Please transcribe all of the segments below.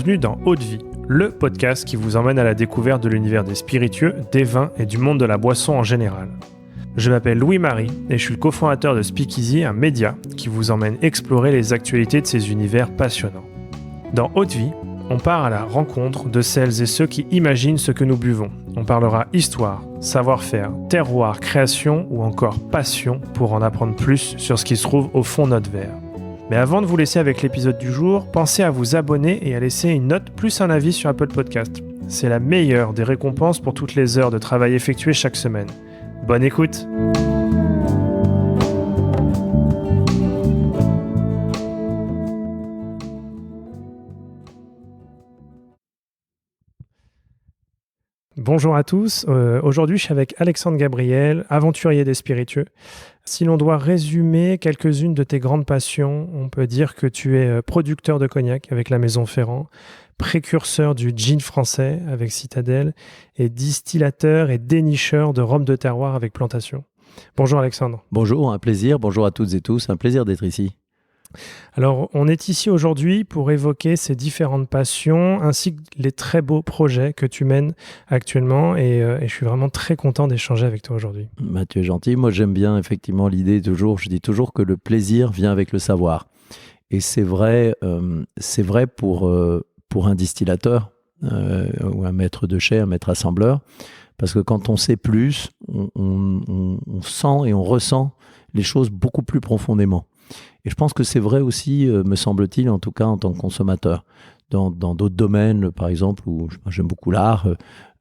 Bienvenue dans Eau de Vie, le podcast qui vous emmène à la découverte de l'univers des spiritueux, des vins et du monde de la boisson en général. Je m'appelle Louis-Marie et je suis le cofondateur de Speakeasy, un média qui vous emmène explorer les actualités de ces univers passionnants. Dans Eau de Vie, on part à la rencontre de celles et ceux qui imaginent ce que nous buvons. On parlera histoire, savoir-faire, terroir, création ou encore passion pour en apprendre plus sur ce qui se trouve au fond de notre verre. Mais avant de vous laisser avec l'épisode du jour, pensez à vous abonner et à laisser une note plus un avis sur Apple Podcast. C'est la meilleure des récompenses pour toutes les heures de travail effectuées chaque semaine. Bonne écoute! Bonjour à tous, aujourd'hui je suis avec Alexandre Gabriel, aventurier des spiritueux. Si l'on doit résumer quelques-unes de tes grandes passions, on peut dire que tu es producteur de cognac avec la Maison Ferrand, précurseur du gin français avec Citadelle et distillateur et dénicheur de rhum de terroir avec Plantation. Bonjour Alexandre. Bonjour, un plaisir, bonjour à toutes et tous, un plaisir d'être ici. Alors, on est ici aujourd'hui pour évoquer ces différentes passions ainsi que les très beaux projets que tu mènes actuellement et je suis vraiment très content d'échanger avec toi aujourd'hui. Tu es gentil. Moi, j'aime bien effectivement l'idée je dis toujours que le plaisir vient avec le savoir. Et c'est vrai pour un distillateur ou un maître de chai, un maître assembleur, parce que quand on sait plus, on sent et on ressent les choses beaucoup plus profondément. Et je pense que c'est vrai aussi, me semble-t-il, en tout cas en tant que consommateur. Dans d'autres domaines, par exemple, où j'aime beaucoup l'art,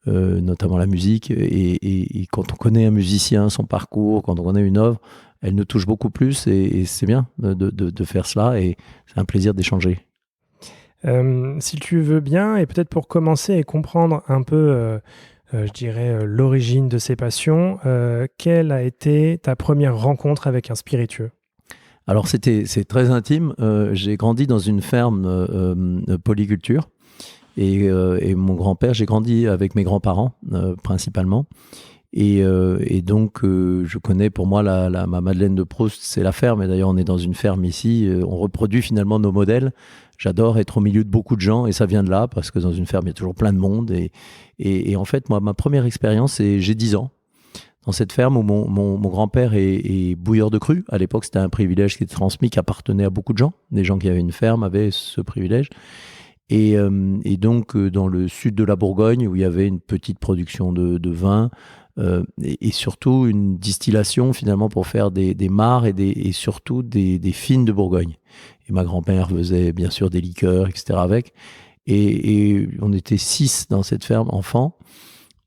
notamment la musique, et quand on connaît un musicien, son parcours, quand on connaît une œuvre, elle nous touche beaucoup plus, et c'est bien de faire cela, et c'est un plaisir d'échanger. Si tu veux bien, et peut-être pour commencer et comprendre un peu, je dirais, l'origine de ces passions, quelle a été ta première rencontre avec un spiritueux ? Alors c'est très intime. J'ai grandi dans une ferme polyculture et mon grand-père, j'ai grandi avec mes grands-parents principalement. Et donc je connais, pour moi, ma Madeleine de Proust, c'est la ferme. Et d'ailleurs, on est dans une ferme ici. On reproduit finalement nos modèles. J'adore être au milieu de beaucoup de gens et ça vient de là parce que dans une ferme, il y a toujours plein de monde. Et en fait, moi, ma première expérience, c'est j'ai 10 ans. Dans cette ferme où mon grand-père est bouilleur de cru. À l'époque, c'était un privilège qui était transmis, qui appartenait à beaucoup de gens. Des gens qui avaient une ferme avaient ce privilège. Et donc, dans le sud de la Bourgogne, où il y avait une petite production de vin et surtout une distillation, finalement, pour faire des mares et surtout des fines de Bourgogne. Et ma grand-mère faisait, bien sûr, des liqueurs, etc. avec. Et on était 6 dans cette ferme, enfants.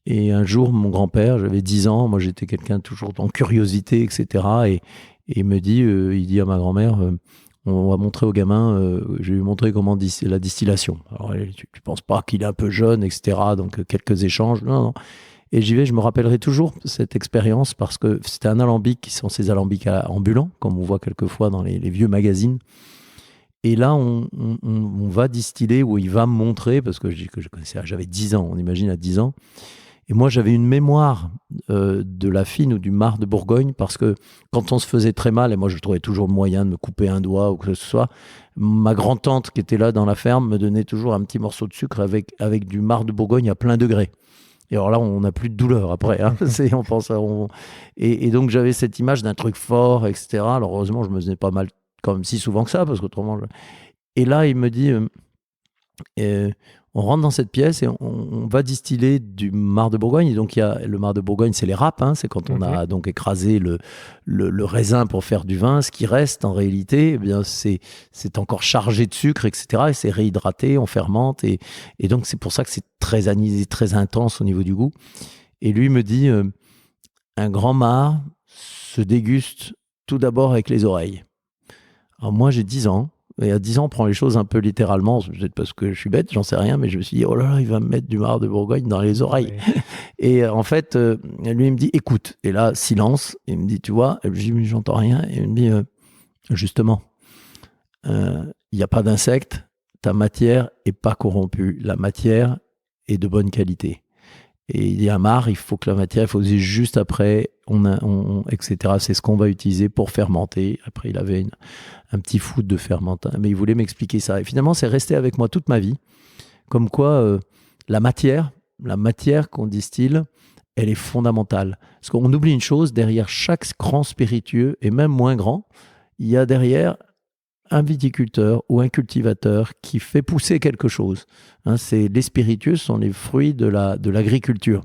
Et un jour, mon grand-père, j'avais 10 ans, moi j'étais quelqu'un toujours en curiosité, etc. Et il me dit, il dit à ma grand-mère, on va montrer aux gamins, je vais lui montrer comment la distillation. Alors tu penses pas qu'il est un peu jeune, etc. Donc quelques échanges, non. Et j'y vais, je me rappellerai toujours cette expérience parce que c'était un alambic qui sont ces alambics ambulants, comme on voit quelquefois dans les vieux magazines. Et là, on va distiller, ou il va me montrer, parce que je connaissais, j'avais 10 ans, on imagine à 10 ans. Et moi, j'avais une mémoire de la fine ou du marc de Bourgogne parce que quand on se faisait très mal, et moi je trouvais toujours le moyen de me couper un doigt ou que ce soit, ma grand-tante qui était là dans la ferme me donnait toujours un petit morceau de sucre avec du marc de Bourgogne à plein degré. Et alors là, on n'a plus de douleur après. Hein. On pense et donc j'avais cette image d'un truc fort, etc. Alors heureusement, je me faisais pas mal comme si souvent que ça, parce qu'autrement... Et là, il me dit... on rentre dans cette pièce et on va distiller du marc de Bourgogne. Et donc, il y a le marc de Bourgogne, c'est les râpes. Hein, c'est quand on a donc écrasé le raisin pour faire du vin. Ce qui reste, en réalité, eh bien, c'est encore chargé de sucre, etc. Et c'est réhydraté, on fermente. Et donc, c'est pour ça que c'est très anisé, très intense au niveau du goût. Et lui me dit, un grand marc se déguste tout d'abord avec les oreilles. Alors moi, j'ai 10 ans. Et à 10 ans, on prend les choses un peu littéralement, peut-être parce que je suis bête, j'en sais rien, mais je me suis dit, oh là là, il va me mettre du marc de Bourgogne dans les oreilles. Oui. Et en fait, lui, il me dit, écoute. Et là, silence. Il me dit, tu vois, je dis, mais j'entends rien. Et il me dit, justement, il n'y a pas d'insectes, ta matière n'est pas corrompue. La matière est de bonne qualité. Et il y a un marc, il faut que la matière, il faut juste après, etc. C'est ce qu'on va utiliser pour fermenter. Après, il avait un petit foot de fermentin, mais il voulait m'expliquer ça. Et finalement, c'est resté avec moi toute ma vie. comme quoi la matière qu'on distille, elle est fondamentale. Parce qu'on oublie une chose, derrière chaque grand spiritueux, et même moins grand, il y a derrière un viticulteur ou un cultivateur qui fait pousser quelque chose. Les spiritueux sont les fruits de l'agriculture.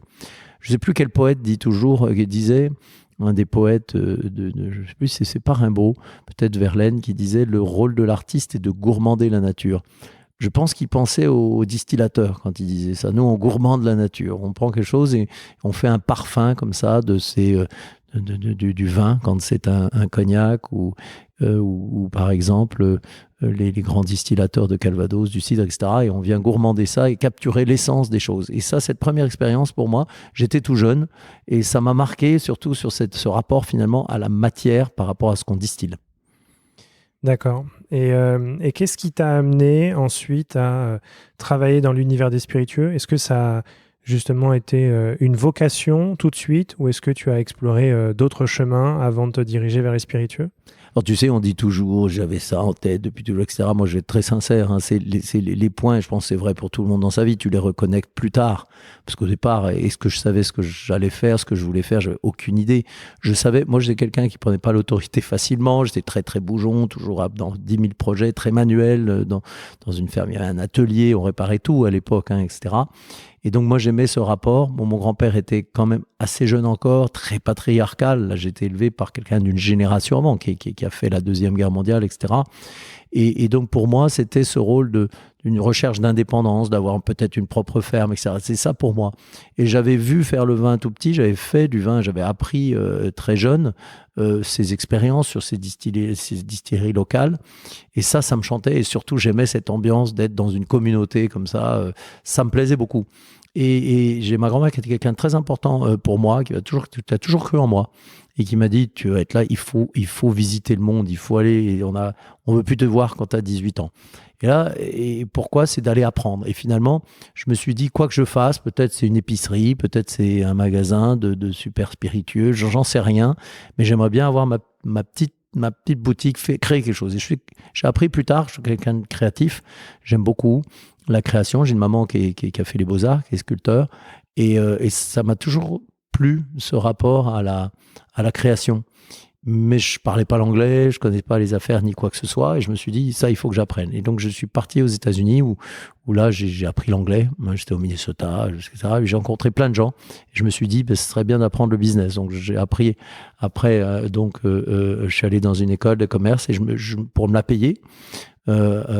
Je ne sais plus quel poète disait, un des poètes, je ne sais plus si c'est pas Rimbaud, peut-être Verlaine, qui disait « Le rôle de l'artiste est de gourmander la nature ». Je pense qu'il pensait aux distillateurs quand il disait ça. Nous, on gourmande la nature. On prend quelque chose et on fait un parfum comme ça du vin quand c'est un cognac ou par exemple les grands distillateurs de Calvados, du cidre, etc. Et on vient gourmander ça et capturer l'essence des choses. Et ça, cette première expérience pour moi, j'étais tout jeune et ça m'a marqué surtout sur ce rapport finalement à la matière par rapport à ce qu'on distille. D'accord. Et qu'est-ce qui t'a amené ensuite à travailler dans l'univers des spiritueux ? Est-ce que ça a justement été une vocation tout de suite ou est-ce que tu as exploré d'autres chemins avant de te diriger vers les spiritueux ? Alors tu sais, on dit toujours, j'avais ça en tête depuis toujours, etc. Moi, je vais être très sincère, c'est les points, je pense que c'est vrai pour tout le monde dans sa vie, tu les reconnectes plus tard. Parce qu'au départ, est-ce que je savais ce que j'allais faire, ce que je voulais faire ? J'avais aucune idée. Je savais, moi, j'étais quelqu'un qui prenait pas l'autorité facilement, j'étais très, très bougeon, toujours dans 10 000 projets, très manuel, dans une ferme, il y avait un atelier, on réparait tout à l'époque, etc. Et donc, moi, j'aimais ce rapport. Bon, mon grand-père était quand même assez jeune encore, très patriarcal. Là, j'ai été élevé par quelqu'un d'une génération avant, qui a fait la Deuxième Guerre mondiale, etc. Et donc, pour moi, c'était ce rôle d'une recherche d'indépendance, d'avoir peut-être une propre ferme, etc. C'est ça pour moi. Et j'avais vu faire le vin tout petit, j'avais fait du vin, j'avais appris très jeune ces expériences sur ces distilleries locales. Et ça me chantait. Et surtout, j'aimais cette ambiance d'être dans une communauté comme ça. Ça me plaisait beaucoup. Et j'ai ma grand-mère qui était quelqu'un de très important pour moi, qui a toujours cru en moi. Et qui m'a dit, tu vas être là, il faut visiter le monde, il faut aller, on veut plus te voir quand tu as 18 ans. Et là, pourquoi ? C'est d'aller apprendre. Et finalement, je me suis dit, quoi que je fasse, peut-être c'est une épicerie, peut-être c'est un magasin de super spiritueux, j'en sais rien, mais j'aimerais bien avoir ma petite boutique, créer quelque chose. Et j'ai appris plus tard, je suis quelqu'un de créatif, j'aime beaucoup la création. J'ai une maman qui a fait les beaux-arts, qui est sculpteur, et ça m'a toujours plu, ce rapport à la création. Mais je parlais pas l'anglais, je connais pas les affaires ni quoi que ce soit, et je me suis dit, ça, il faut que j'apprenne. Et donc, je suis parti aux États-Unis où là, j'ai appris l'anglais. Moi, j'étais au Minnesota, etc. Et j'ai rencontré plein de gens. Et je me suis dit, ce serait bien d'apprendre le business. Donc, j'ai appris. Après, je suis allé dans une école de commerce et pour me la payer,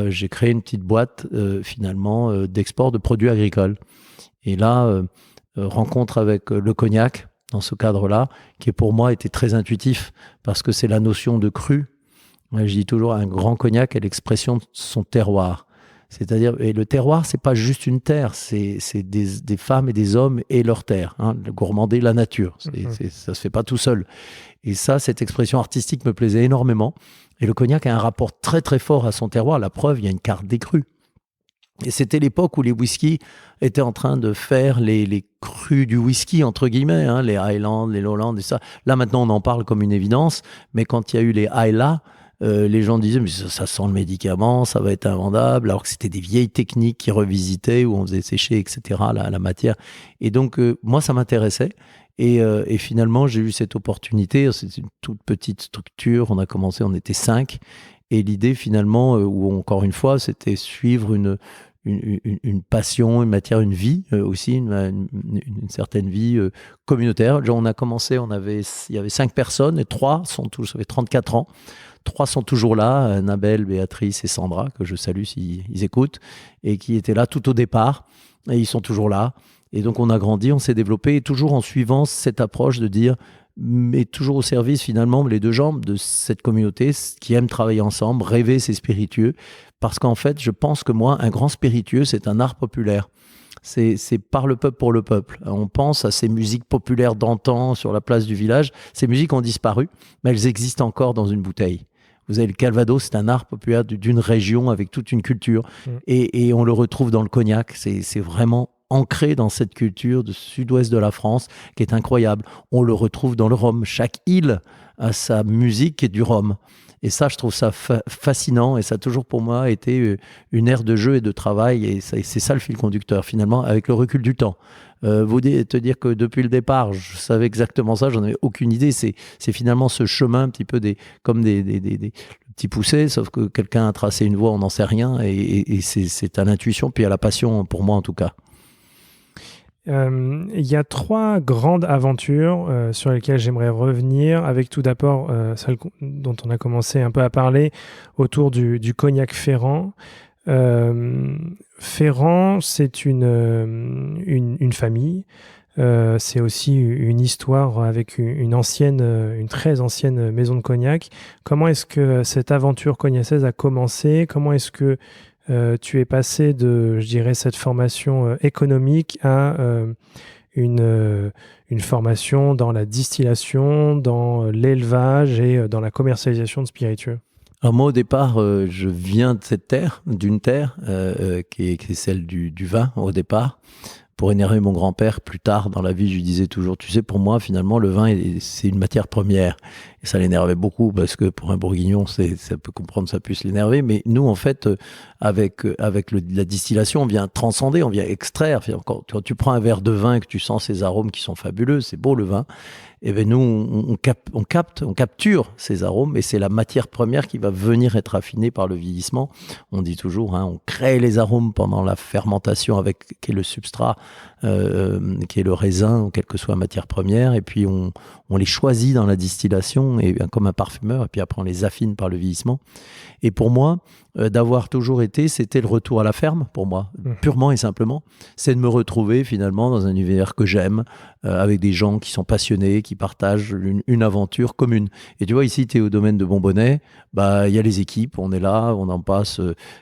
j'ai créé une petite boîte, finalement, d'export de produits agricoles. Et là, rencontre avec le cognac, dans ce cadre-là, qui pour moi était très intuitif, parce que c'est la notion de cru. Je dis toujours, un grand cognac est l'expression de son terroir. C'est-à-dire, et le terroir, c'est pas juste une terre, c'est des femmes et des hommes et leur terre. Gourmander la nature, ça se fait pas tout seul. Et ça, cette expression artistique me plaisait énormément. Et le cognac a un rapport très très fort à son terroir. La preuve, il y a une carte des crus. Et c'était l'époque où les whiskies étaient en train de faire les crus du whisky, entre guillemets, les Highlands, les Lowlands et ça. Là, maintenant, on en parle comme une évidence, mais quand il y a eu les Islay, les gens disaient, mais ça sent le médicament, ça va être invendable, alors que c'était des vieilles techniques qui revisitaient, où on faisait sécher, etc., la matière. Et donc, moi, ça m'intéressait. Et finalement, j'ai eu cette opportunité. C'était une toute petite structure. On a commencé, on était 5. Et l'idée, finalement, où encore une fois, c'était suivre une passion, une matière, une vie aussi, une certaine vie communautaire. Genre, on a commencé, il y avait 5 personnes et 3 sont tous, ça fait 34 ans. 3 sont toujours là, Nabel, Béatrice et Sandra, que je salue s'ils écoutent, et qui étaient là tout au départ, et ils sont toujours là. Et donc on a grandi, on s'est développé, et toujours en suivant cette approche de dire, mais toujours au service finalement, les deux jambes de cette communauté qui aime travailler ensemble, rêver, c'est spiritueux, parce qu'en fait, je pense que moi, un grand spiritueux, c'est un art populaire. C'est par le peuple pour le peuple. On pense à ces musiques populaires d'antan sur la place du village. Ces musiques ont disparu, mais elles existent encore dans une bouteille. Vous avez le Calvados, c'est un art populaire d'une région avec toute une culture. Et on le retrouve dans le cognac. C'est vraiment ancré dans cette culture du sud-ouest de la France qui est incroyable. On le retrouve dans le rhum. Chaque île a sa musique qui est du rhum. Et ça, je trouve ça fascinant, et ça a toujours pour moi été une ère de jeu et de travail, et c'est ça le fil conducteur finalement, avec le recul du temps. Te dire que depuis le départ, je savais exactement ça, j'en avais aucune idée. C'est finalement ce chemin un petit peu comme des petits poussés, sauf que quelqu'un a tracé une voie, on n'en sait rien, et c'est à l'intuition, puis à la passion, pour moi en tout cas. Il y a 3 grandes aventures sur lesquelles j'aimerais revenir, avec tout d'abord celle dont on a commencé un peu à parler autour du cognac Ferrand. Ferrand, c'est une famille. C'est aussi une histoire avec une très ancienne maison de cognac. Comment est-ce que cette aventure cognacaise a commencé? Comment est-ce que tu es passé de, je dirais, cette formation économique à une formation dans la distillation, dans l'élevage et dans la commercialisation de spiritueux? Alors moi, au départ, je viens de cette terre, d'une terre qui est celle du vin au départ. Pour énerver mon grand-père, plus tard dans la vie, je lui disais toujours, tu sais, pour moi, finalement, le vin, c'est une matière première. Et ça l'énervait beaucoup, parce que pour un bourguignon, ça peut comprendre, ça puisse l'énerver. Mais nous, en fait, avec la distillation, on vient transcender, on vient extraire. Quand tu prends un verre de vin et que tu sens ces arômes qui sont fabuleux, c'est beau le vin. Et bien nous, on capture ces arômes, et c'est la matière première qui va venir être affinée par le vieillissement. On dit toujours, on crée les arômes pendant la fermentation qui est le substrat, qui est le raisin, ou quelle que soit la matière première, et puis on les choisit dans la distillation, et comme un parfumeur, et puis après on les affine par le vieillissement. Et pour moi, d'avoir toujours c'était le retour à la ferme, pour moi, purement et simplement. C'est de me retrouver finalement dans un univers que j'aime, avec des gens qui sont passionnés, qui partagent une aventure commune. Et tu vois, ici, tu es au domaine de Bonbonnet, il y a les équipes, on est là, on en passe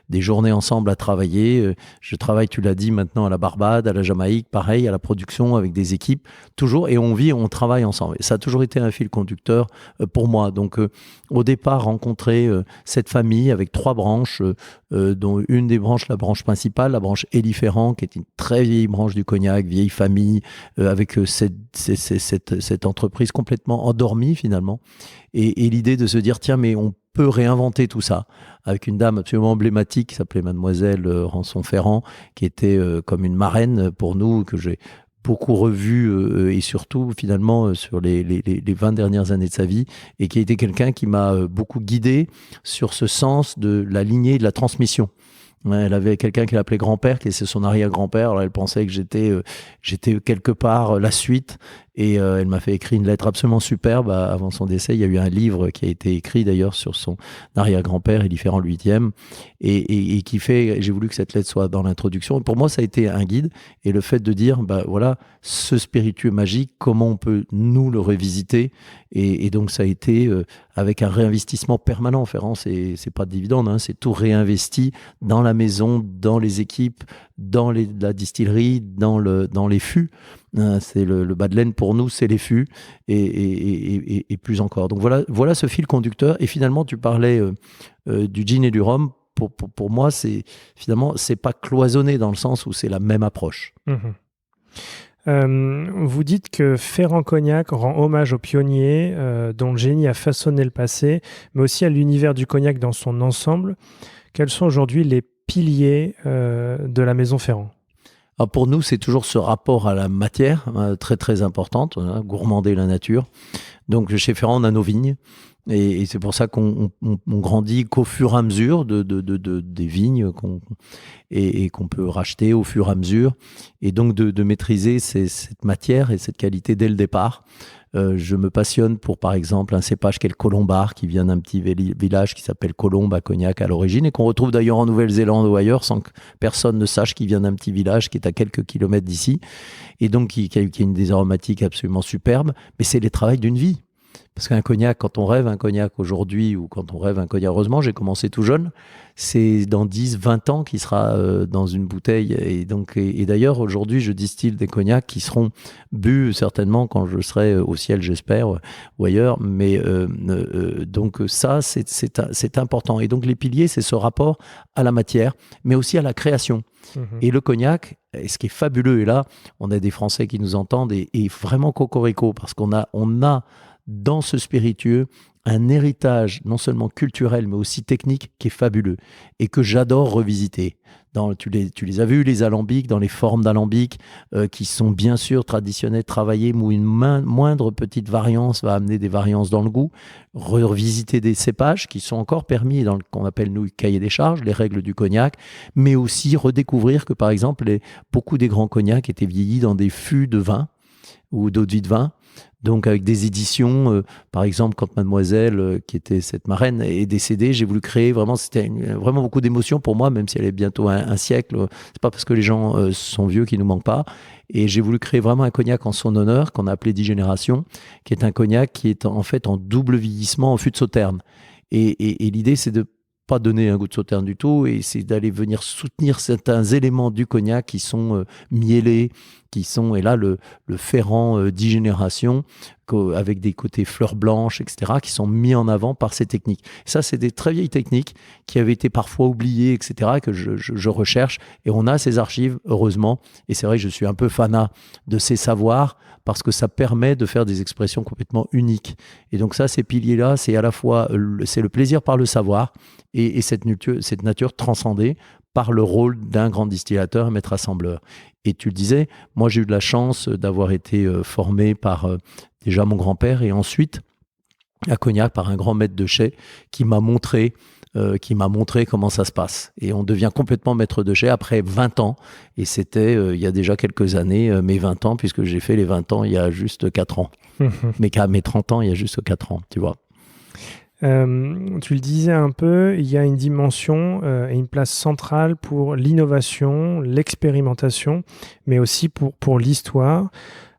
des journées ensemble à travailler. Je travaille, tu l'as dit, maintenant à la Barbade, à la Jamaïque, pareil, à la production, avec des équipes, toujours, et on travaille ensemble. Et ça a toujours été un fil conducteur pour moi. Donc, au départ, rencontrer cette famille avec 3 branches, dont une des branches, la branche principale, la branche Élie Ferrand, qui est une très vieille branche du cognac, vieille famille, avec cette entreprise complètement endormie finalement, et l'idée de se dire, tiens, mais on peut réinventer tout ça, avec une dame absolument emblématique qui s'appelait Mademoiselle Rançon-Ferrand, qui était comme une marraine pour nous, que j'ai beaucoup revu, et surtout finalement sur les 20 dernières années de sa vie, et qui a été quelqu'un qui m'a beaucoup guidé sur ce sens de la lignée et de la transmission. Elle avait quelqu'un qu'elle appelait grand-père, qui est son arrière-grand-père. Alors elle pensait que j'étais quelque part la suite, et elle m'a fait écrire une lettre absolument superbe avant son décès. Il y a eu un livre qui a été écrit d'ailleurs sur son arrière-grand-père, Élie Ferrand le 8e, et qui fait, j'ai voulu que cette lettre soit dans l'introduction. Et pour moi, ça a été un guide, et le fait de dire, voilà, ce spiritueux magique, comment on peut nous le revisiter, et donc ça a été avec un réinvestissement permanent. Ferrand, c'est pas de dividende, c'est tout réinvesti dans la maison, dans les équipes, dans la distillerie, dans les fûts. C'est le bas de laine pour nous, c'est les fûts, et plus encore. Donc voilà ce fil conducteur. Et finalement, tu parlais du gin et du rhum. Pour moi, finalement, c'est pas cloisonné dans le sens où c'est la même approche. Vous dites que Ferrand Cognac rend hommage aux pionniers dont le génie a façonné le passé, mais aussi à l'univers du cognac dans son ensemble. Quels sont aujourd'hui les piliers de la maison Ferrand? Alors pour nous, c'est toujours ce rapport à la matière, très très importante, gourmander la nature. Donc chez Ferrand, on a nos vignes, et c'est pour ça qu'on grandit qu'au fur et à mesure des vignes et qu'on peut racheter au fur et à mesure, et donc de maîtriser cette matière et cette qualité dès le départ. Je me passionne pour, par exemple, un cépage qui est le Colombard, qui vient d'un petit village qui s'appelle Colombe à Cognac à l'origine, et qu'on retrouve d'ailleurs en Nouvelle-Zélande ou ailleurs sans que personne ne sache qu'il vient d'un petit village qui est à quelques kilomètres d'ici, et donc qui a une des aromatiques absolument superbes. Mais c'est les travails d'une vie. Parce qu'un cognac, quand on rêve un cognac aujourd'hui, ou quand on rêve un cognac, heureusement, j'ai commencé tout jeune, c'est dans 10, 20 ans qu'il sera dans une bouteille. Et d'ailleurs, aujourd'hui, je distille des cognacs qui seront bu certainement quand je serai au ciel, j'espère, ou ailleurs. Mais donc ça, c'est important. Et donc les piliers, c'est ce rapport à la matière, mais aussi à la création. Et le cognac, et ce qui est fabuleux, et là, on a des Français qui nous entendent, et vraiment cocorico, parce qu'on a dans ce spiritueux un héritage non seulement culturel mais aussi technique qui est fabuleux et que j'adore revisiter. Tu les as vus, les alambics, dans les formes d'alambics qui sont bien sûr traditionnelles, travaillées, où une moindre petite variance va amener des variances dans le goût. Revisiter des cépages qui sont encore permis dans qu'on appelle nous cahier des charges, les règles du cognac, mais aussi redécouvrir que par exemple beaucoup des grands cognacs étaient vieillis dans des fûts de vin ou d'eau de vie de vin. Donc avec des éditions, par exemple quand Mademoiselle, qui était cette marraine, est décédée, j'ai voulu créer vraiment, c'était vraiment beaucoup d'émotions pour moi, même si elle est bientôt un siècle. C'est pas parce que les gens sont vieux qu'ils nous manquent pas. Et j'ai voulu créer vraiment un cognac en son honneur, qu'on a appelé 10 générations, qui est un cognac qui est en fait en double vieillissement en fût de Sauterne. Et l'idée, c'est de pas donner un goût de Sauterne du tout, et c'est d'aller venir soutenir certains éléments du cognac qui sont miellés, qui sont, et là, le Ferrand 10 générations, avec des côtés fleurs blanches, etc., qui sont mis en avant par ces techniques. Ça, c'est des très vieilles techniques qui avaient été parfois oubliées, etc., que je recherche, et on a ces archives, heureusement, et c'est vrai que je suis un peu fanat de ces savoirs, parce que ça permet de faire des expressions complètement uniques. Et donc ça, ces piliers-là, c'est à la fois c'est le plaisir par le savoir et cette nature transcendée par le rôle d'un grand distillateur et maître assembleur. Et tu le disais, moi j'ai eu de la chance d'avoir été formé par déjà mon grand-père et ensuite à Cognac par un grand maître de chai qui m'a montré comment ça se passe. Et on devient complètement maître de chai après 20 ans. Et c'était il y a déjà quelques années, mes 20 ans, puisque j'ai fait les 20 ans il y a juste 4 ans. Mais qu'à mes 30 ans, il y a juste 4 ans, tu vois. Tu le disais un peu, il y a une dimension et une place centrale pour l'innovation, l'expérimentation, mais aussi pour l'histoire.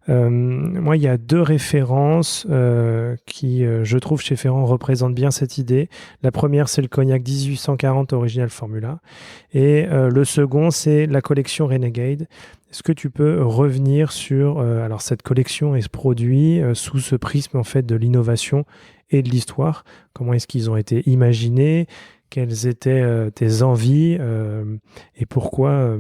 Moi, il y a 2 références qui, je trouve, chez Ferrand, représentent bien cette idée. La première, c'est le cognac 1840 Original Formula. Et le second, c'est la collection Renegade. Est-ce que tu peux revenir sur alors cette collection et ce produit sous ce prisme en fait de l'innovation et de l'histoire? Comment est-ce qu'ils ont été imaginés? Quelles étaient tes envies et pourquoi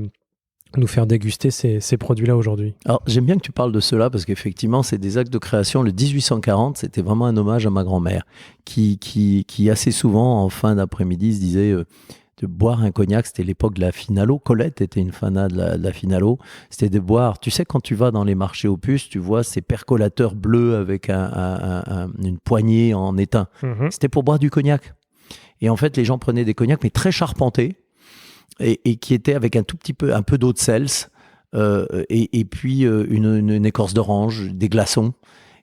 nous faire déguster ces produits-là aujourd'hui? Alors, j'aime bien que tu parles de cela parce qu'effectivement, c'est des actes de création. Le 1840, c'était vraiment un hommage à ma grand-mère qui assez souvent, en fin d'après-midi, se disait de boire un cognac. C'était l'époque de la Finalo. Colette était une fanat de la Finalo. C'était de boire. Tu sais, quand tu vas dans les marchés aux puces, tu vois ces percolateurs bleus avec une poignée en étain. C'était pour boire du cognac. Et en fait, les gens prenaient des cognacs, mais très charpentés. Et qui était avec un peu d'eau de sels, et puis une écorce d'orange, des glaçons,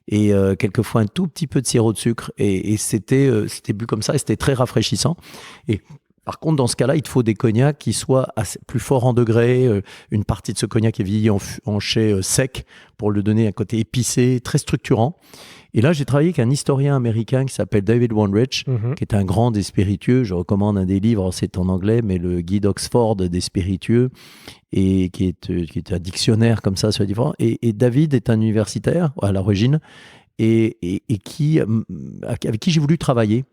et quelquefois un tout petit peu de sirop de sucre. Et c'était bu comme ça, et c'était très rafraîchissant. Et par contre, dans ce cas-là, il te faut des cognacs qui soient plus forts en degré. Une partie de ce cognac est vieilli en chai sec pour lui donner un côté épicé, très structurant. Et là, j'ai travaillé avec un historien américain qui s'appelle David Wondrich, qui est un grand des spiritueux. Je recommande un des livres, c'est en anglais, mais le guide Oxford des spiritueux, et qui est un dictionnaire comme ça sur les différents. Et David est un universitaire à l'origine, et avec qui j'ai voulu travailler.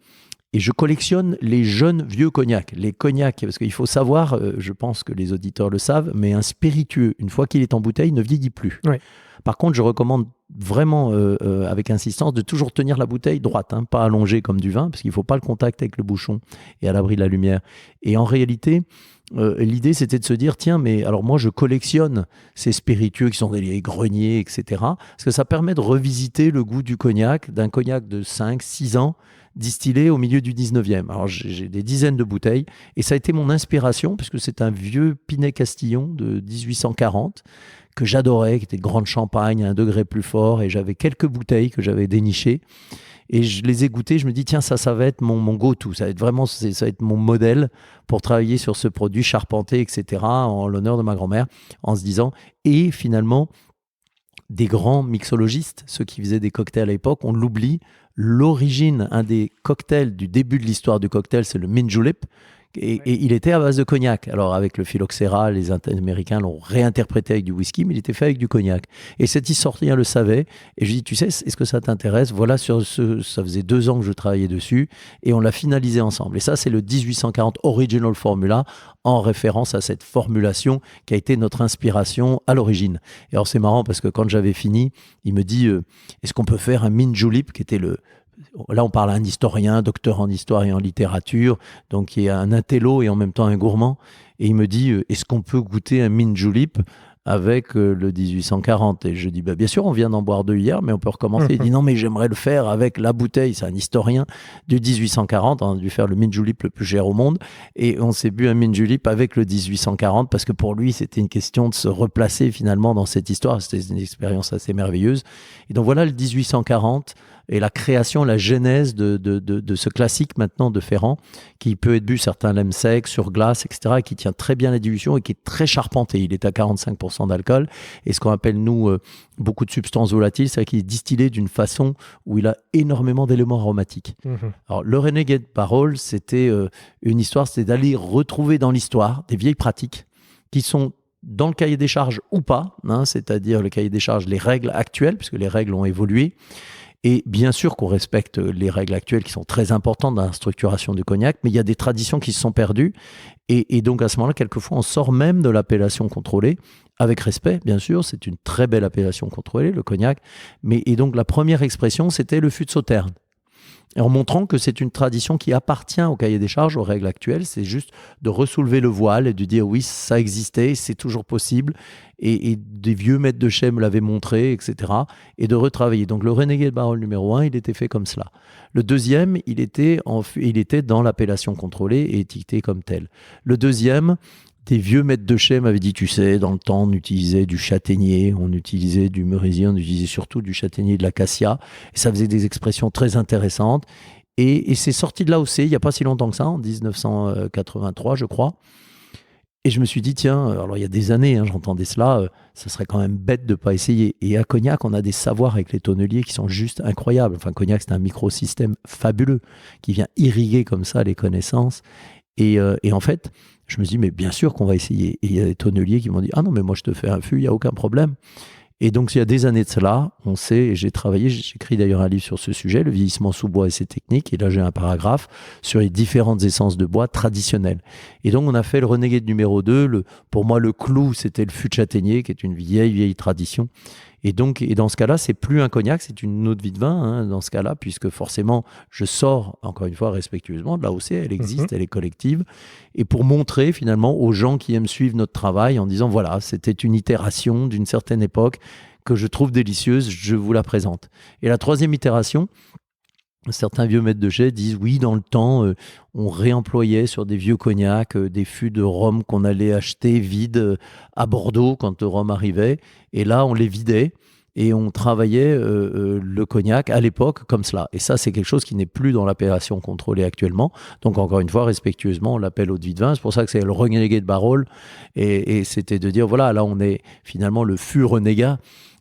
Et je collectionne les jeunes vieux cognacs. Les cognacs, parce qu'il faut savoir, je pense que les auditeurs le savent, mais un spiritueux, une fois qu'il est en bouteille, ne vieillit plus. Oui. Par contre, je recommande vraiment, avec insistance, de toujours tenir la bouteille droite, pas allongée comme du vin, parce qu'il ne faut pas le contact avec le bouchon et à l'abri de la lumière. Et en réalité, l'idée, c'était de se dire, tiens, mais alors moi, je collectionne ces spiritueux qui sont des greniers, etc., parce que ça permet de revisiter le goût du cognac, d'un cognac de 5-6 ans, distillé au milieu du 19e. Alors, j'ai des dizaines de bouteilles, et ça a été mon inspiration, puisque c'est un vieux Pinet-Castillon de 1840, que j'adorais, qui était de grande champagne, à 1 degré plus fort, et j'avais quelques bouteilles que j'avais dénichées, et je les ai goûtées, je me dis, tiens, ça va être mon go-to, ça va être mon modèle pour travailler sur ce produit charpenté, etc., en l'honneur de ma grand-mère, en se disant, et finalement, des grands mixologistes, ceux qui faisaient des cocktails à l'époque, on l'oublie, l'origine, un des cocktails du début de l'histoire du cocktail, c'est le mint julep, Et il était à base de cognac. Alors avec le phylloxéra, les Américains l'ont réinterprété avec du whisky, mais il était fait avec du cognac. Et cet historien le savait. Et je lui dis, tu sais, est-ce que ça t'intéresse? Voilà, ça faisait 2 ans que je travaillais dessus, et on l'a finalisé ensemble. Et ça, c'est le 1840 Original Formula, en référence à cette formulation qui a été notre inspiration à l'origine. Et alors c'est marrant parce que quand j'avais fini, il me dit, est-ce qu'on peut faire un mint julep, qui était là, on parle à un historien, docteur en histoire et en littérature, donc qui est un intello et en même temps un gourmand. Et il me dit, est-ce qu'on peut goûter un mint julep avec le 1840? Et je dis, bien sûr, on vient d'en boire 2 hier, mais on peut recommencer. Il dit, non, mais j'aimerais le faire avec la bouteille. C'est un historien du 1840. On a dû faire le mint julep le plus cher au monde. Et on s'est bu un mint julep avec le 1840 parce que pour lui, c'était une question de se replacer finalement dans cette histoire. C'était une expérience assez merveilleuse. Et donc voilà le 1840 et la création, la genèse de ce classique maintenant de Ferrand, qui peut être bu, certains l'aiment sec, sur glace, etc., et qui tient très bien la dilution et qui est très charpenté. Il est à 45% d'alcool, et ce qu'on appelle, nous, beaucoup de substances volatiles, c'est qu'il est distillé d'une façon où il a énormément d'éléments aromatiques. Alors, le Renegade Barrel, c'était une histoire, c'était d'aller retrouver dans l'histoire des vieilles pratiques qui sont dans le cahier des charges ou pas, c'est-à-dire le cahier des charges, les règles actuelles, puisque les règles ont évolué. Et bien sûr qu'on respecte les règles actuelles qui sont très importantes dans la structuration du cognac, mais il y a des traditions qui se sont perdues. Et donc à ce moment-là, quelquefois, on sort même de l'appellation contrôlée, avec respect, bien sûr. C'est une très belle appellation contrôlée, le cognac. Et donc la première expression, c'était le fût de Sauterne. Et en montrant que c'est une tradition qui appartient au cahier des charges, aux règles actuelles. C'est juste de ressoulever le voile et de dire oui, ça existait, c'est toujours possible. Et des vieux maîtres de chais me l'avaient montré, etc. Et de retravailler. Donc le Renegade Barrel numéro 1, il était fait comme cela. Le deuxième, il était dans l'appellation contrôlée et étiqueté comme tel. Le deuxième, des vieux maîtres de chais m'avaient dit, tu sais, dans le temps, on utilisait du châtaignier, on utilisait du merisier, on utilisait surtout du châtaignier et de l'acacia. Et ça faisait des expressions très intéressantes. Et c'est sorti de l'AOC il n'y a pas si longtemps que ça, en 1983, je crois. Et je me suis dit, tiens, alors il y a des années, j'entendais cela, ça serait quand même bête de ne pas essayer. Et à Cognac, on a des savoirs avec les tonneliers qui sont juste incroyables. Enfin, Cognac, c'est un microsystème fabuleux qui vient irriguer comme ça les connaissances. Et en fait, je me suis dit, mais bien sûr qu'on va essayer. Et il y a des tonneliers qui m'ont dit, ah non, mais moi je te fais un fût, il n'y a aucun problème. Et donc, il y a des années de cela, on sait, et j'ai travaillé, j'écris d'ailleurs un livre sur ce sujet, le vieillissement sous bois et ses techniques, et là j'ai un paragraphe sur les différentes essences de bois traditionnelles. Et donc, on a fait le Renegade numéro 2, pour moi le clou, c'était le fût de châtaignier, qui est une vieille tradition. Et dans ce cas-là, c'est plus un cognac, c'est une eau de vie de vin, dans ce cas-là, puisque forcément, je sors, encore une fois, respectueusement de l'AOC, elle existe, elle est collective, et pour montrer finalement aux gens qui aiment suivre notre travail en disant, voilà, c'était une itération d'une certaine époque que je trouve délicieuse, je vous la présente. Et la troisième itération, certains vieux maîtres de chais disent oui, dans le temps, on réemployait sur des vieux cognacs des fûts de rhum qu'on allait acheter vides à Bordeaux quand le rhum arrivait. Et là, on les vidait et on travaillait le cognac à l'époque comme cela. Et ça, c'est quelque chose qui n'est plus dans l'appellation contrôlée actuellement. Donc, encore une fois, respectueusement, on l'appelle eau de vie de vin. C'est pour ça que c'est le Renegade Barrel. Et c'était de dire, voilà, là, on est finalement le fût renégat.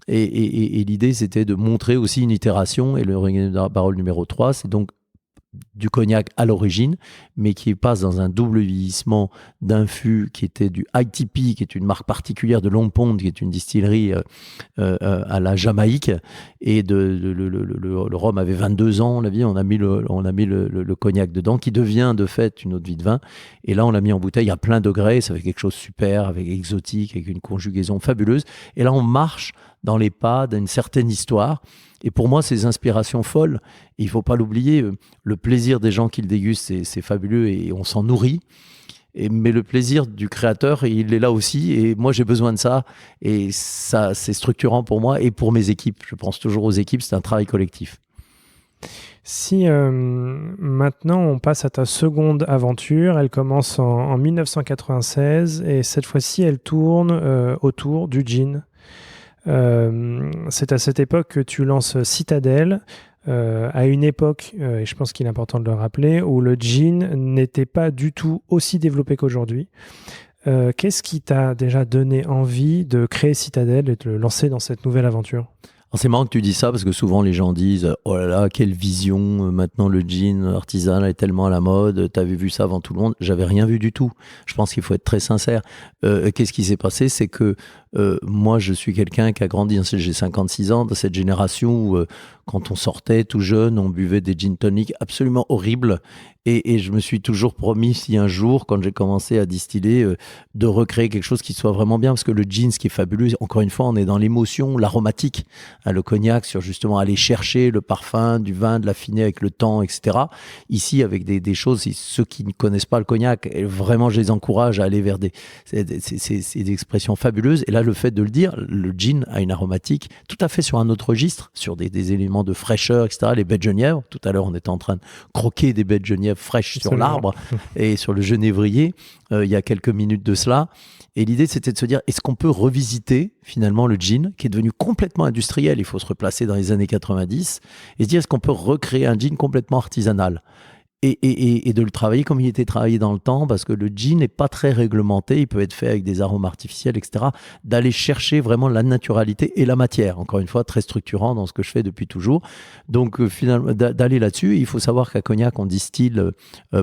Et l'idée, c'était de montrer aussi une itération. Et le Renegade Barrel numéro 3, c'est donc du cognac à l'origine, mais qui passe dans un double vieillissement d'un fût qui était du ITP, qui est une marque particulière de Long Pond, qui est une distillerie à la Jamaïque. Et le rhum avait 22 ans, on a mis le cognac dedans, qui devient de fait une eau de vie de vin. Et là, on l'a mis en bouteille à plein degré. Ça fait quelque chose de super, avec exotique, avec une conjugaison fabuleuse. Et là, on marche dans les pas d'une certaine histoire. Et pour moi, ces inspirations folles, il ne faut pas l'oublier, le plaisir des gens qui le dégustent, c'est fabuleux et on s'en nourrit. Mais le plaisir du créateur, il est là aussi. Et moi, j'ai besoin de ça. Et ça, c'est structurant pour moi et pour mes équipes. Je pense toujours aux équipes, c'est un travail collectif. Si maintenant on passe à ta seconde aventure, elle commence en 1996 et cette fois-ci, elle tourne autour du gin. C'est à cette époque que tu lances Citadelle, à une époque, et je pense qu'il est important de le rappeler, où le gin n'était pas du tout aussi développé qu'aujourd'hui. Qu'est-ce qui t'a déjà donné envie de créer Citadelle et de le lancer dans cette nouvelle aventure ? Alors c'est marrant que tu dis ça parce que souvent les gens disent oh là là, quelle vision, maintenant le gin artisanal est tellement à la mode, t'avais vu ça avant tout le monde. J'avais rien vu du tout. Je pense qu'il faut être très sincère. Qu'est-ce qui s'est passé? C'est que moi je suis quelqu'un qui a grandi, j'ai 56 ans, dans cette génération où quand on sortait tout jeune, on buvait des gin tonic absolument horribles. Et je me suis toujours promis, si un jour, quand j'ai commencé à distiller, de recréer quelque chose qui soit vraiment bien. Parce que le gin, ce qui est fabuleux, encore une fois, on est dans l'émotion, l'aromatique. Hein, le cognac, sur justement aller chercher le parfum du vin, de l'affiner avec le temps, etc. Ici, avec des choses, ceux qui ne connaissent pas le cognac, vraiment, je les encourage à aller vers c'est des expressions fabuleuses. Et là, le fait de le dire, le gin a une aromatique tout à fait sur un autre registre, sur des éléments de fraîcheur, etc. Les baies de genièvre, tout à l'heure, on était en train de croquer des baies de genièvre fraîches sur l'arbre et sur le genévrier il y a quelques minutes de cela. Et l'idée, c'était de se dire, est-ce qu'on peut revisiter finalement le gin, qui est devenu complètement industriel, il faut se replacer dans les années 90, et se dire, est-ce qu'on peut recréer un gin complètement artisanal et de le travailler comme il était travaillé dans le temps, parce que le gin n'est pas très réglementé, il peut être fait avec des arômes artificiels, etc. D'aller chercher vraiment la naturalité et la matière, encore une fois, très structurant dans ce que je fais depuis toujours. Donc finalement, d'aller là-dessus, il faut savoir qu'à Cognac, on distille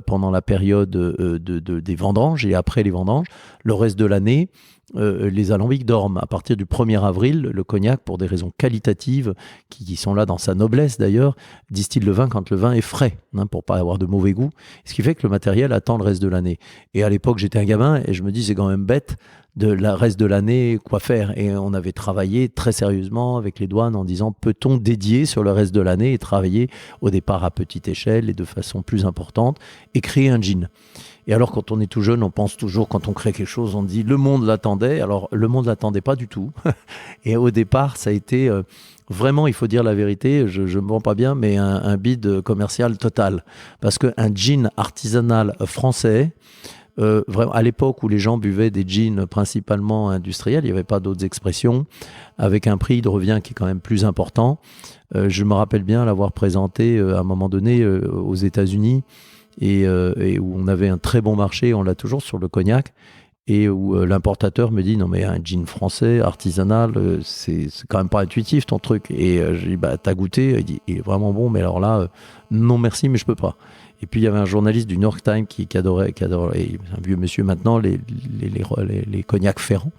pendant la période des vendanges et après les vendanges. Le reste de l'année, les alambics dorment. À partir du 1er avril, le cognac, pour des raisons qualitatives, qui sont là dans sa noblesse d'ailleurs, distille le vin quand le vin est frais, hein, pour pas avoir de mauvais goût. Ce qui fait que le matériel attend le reste de l'année. Et à l'époque, j'étais un gamin et je me dis, c'est quand même bête de la reste de l'année, quoi faire? Et on avait travaillé très sérieusement avec les douanes en disant, peut-on dédier sur le reste de l'année et travailler au départ à petite échelle et de façon plus importante et créer un gin? Et alors, quand on est tout jeune, on pense toujours, quand on crée quelque chose, on dit le monde l'attendait. Alors, le monde ne l'attendait pas du tout. Et au départ, ça a été vraiment, il faut dire la vérité, je ne me vends pas bien, mais un bid commercial total. Parce qu'un gin artisanal français, vraiment, à l'époque où les gens buvaient des gins principalement industriels, il n'y avait pas d'autres expressions, avec un prix de revient qui est quand même plus important. Je me rappelle bien l'avoir présenté à un moment donné aux États-Unis, et où on avait un très bon marché, on l'a toujours sur le cognac, et où l'importateur me dit non mais un gin français artisanal, c'est quand même pas intuitif ton truc. Et je dis bah t'as goûté? Il dit il est vraiment bon, mais alors là non merci, mais je peux pas. Et puis il y avait un journaliste du New York Times qui adorait, un vieux monsieur maintenant, les cognacs Ferrand,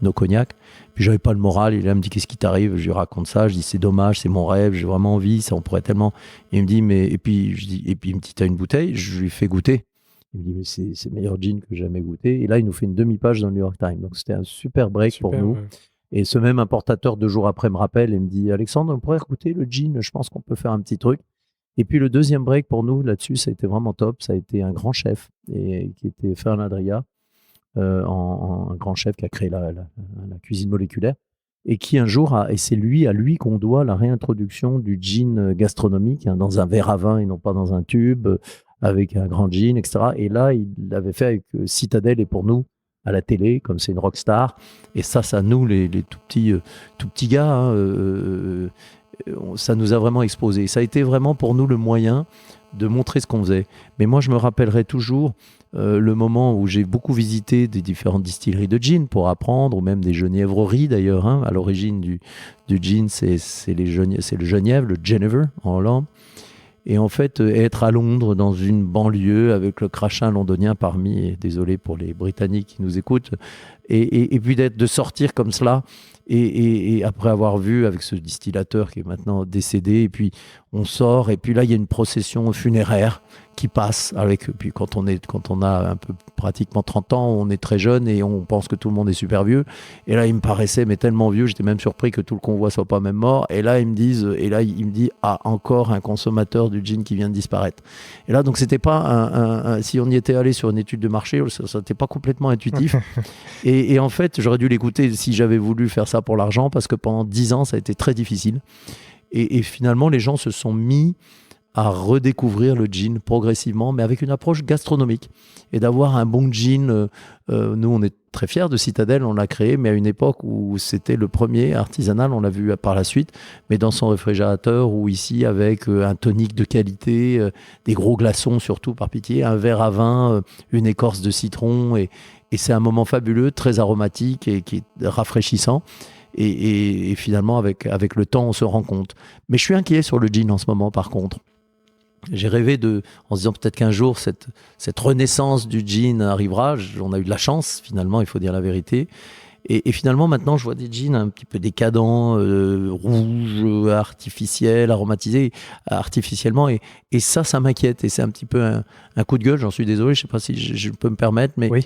nos cognacs. Puis j'avais pas le moral, il me dit qu'est-ce qui t'arrive? Je lui raconte ça, je dis c'est dommage, c'est mon rêve, j'ai vraiment envie, ça on pourrait tellement. Et il me dit et puis il me dit t'as une bouteille? Je lui fais goûter. Il me dit mais c'est le meilleur gin que j'ai jamais goûté. Et là il nous fait une demi-page dans le New York Times. Donc c'était un super break pour nous. Ouais. Et ce même importateur 2 jours après me rappelle et me dit Alexandre, on pourrait goûter le gin, je pense qu'on peut faire un petit truc. Et puis le deuxième break pour nous là-dessus, ça a été vraiment top. Ça a été un grand chef qui était Fernand Adria, un grand chef qui a créé la cuisine moléculaire et qui un jour et c'est à lui qu'on doit la réintroduction du gin gastronomique, hein, dans un verre à vin et non pas dans un tube, avec un grand gin, etc. Et là, il l'avait fait avec Citadel et pour nous à la télé, comme c'est une rockstar. Et ça nous, les tout petits gars, hein, ça nous a vraiment exposé. Ça a été vraiment pour nous le moyen de montrer ce qu'on faisait. Mais moi, je me rappellerai toujours le moment où j'ai beaucoup visité des différentes distilleries de gin pour apprendre, ou même des genièvreries d'ailleurs. Hein. À l'origine du gin, c'est le genièvre, le Genever en Hollande. Et en fait, être à Londres, dans une banlieue, avec le crachin londonien parmi, et désolé pour les Britanniques qui nous écoutent, et puis de sortir comme cela, et après avoir vu avec ce distillateur qui est maintenant décédé, et puis on sort, et puis là il y a une procession funéraire qui passe puis quand on a un peu pratiquement 30 ans, on est très jeune et on pense que tout le monde est super vieux, et là il me paraissait mais tellement vieux, j'étais même surpris que tout le convoi soit pas même mort, et là il me dit encore un consommateur du gin qui vient de disparaître. Et là donc c'était pas si on y était allé sur une étude de marché, ça n'était pas complètement intuitif. et en fait j'aurais dû l'écouter si j'avais voulu faire ça pour l'argent, parce que pendant 10 ans ça a été très difficile, et finalement les gens se sont mis à redécouvrir le gin progressivement, mais avec une approche gastronomique, et d'avoir un bon gin. Nous, on est très fiers de Citadel, on l'a créé, mais à une époque où c'était le premier artisanal, on l'a vu par la suite, mais dans son réfrigérateur, ou ici avec un tonique de qualité, des gros glaçons surtout, par pitié, un verre à vin, une écorce de citron, et c'est un moment fabuleux, très aromatique et qui est rafraîchissant. et finalement, avec le temps, on se rend compte. Mais je suis inquiet sur le gin en ce moment, par contre. J'ai rêvé en se disant peut-être qu'un jour, cette renaissance du gin arrivera. On a eu de la chance, finalement, il faut dire la vérité. Et finalement, maintenant, je vois des jeans un petit peu décadents, rouges, artificiels, aromatisés artificiellement. Et ça m'inquiète. Et c'est un petit peu un coup de gueule. J'en suis désolé. Je ne sais pas si je peux me permettre. Mais oui.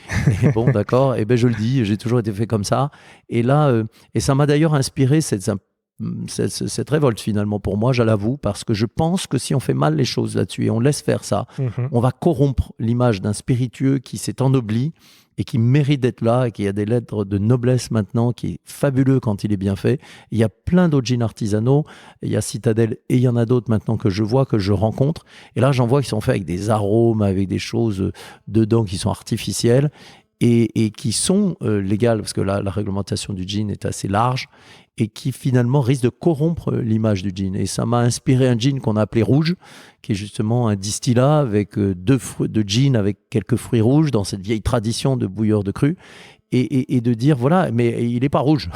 Bon, d'accord. Et ben, je le dis. J'ai toujours été fait comme ça. Et là, et ça m'a d'ailleurs inspiré cette révolte, finalement, pour moi, je l'avoue. Parce que je pense que si on fait mal les choses là-dessus et on laisse faire ça, on va corrompre l'image d'un spiritueux qui s'est ennobli et qui mérite d'être là, et qui a des lettres de noblesse maintenant, qui est fabuleux quand il est bien fait. Il y a plein d'autres gins artisanaux, il y a Citadel, et il y en a d'autres maintenant que je vois, que je rencontre. Et là, j'en vois qui sont faits avec des arômes, avec des choses dedans qui sont artificielles, et qui sont légales, parce que la réglementation du gin est assez large, et qui finalement risquent de corrompre l'image du gin. Et ça m'a inspiré un gin qu'on a appelé Rouge, qui est justement un distillat avec de gin avec quelques fruits rouges dans cette vieille tradition de bouilleur de cru. Et de dire, voilà, mais il n'est pas rouge.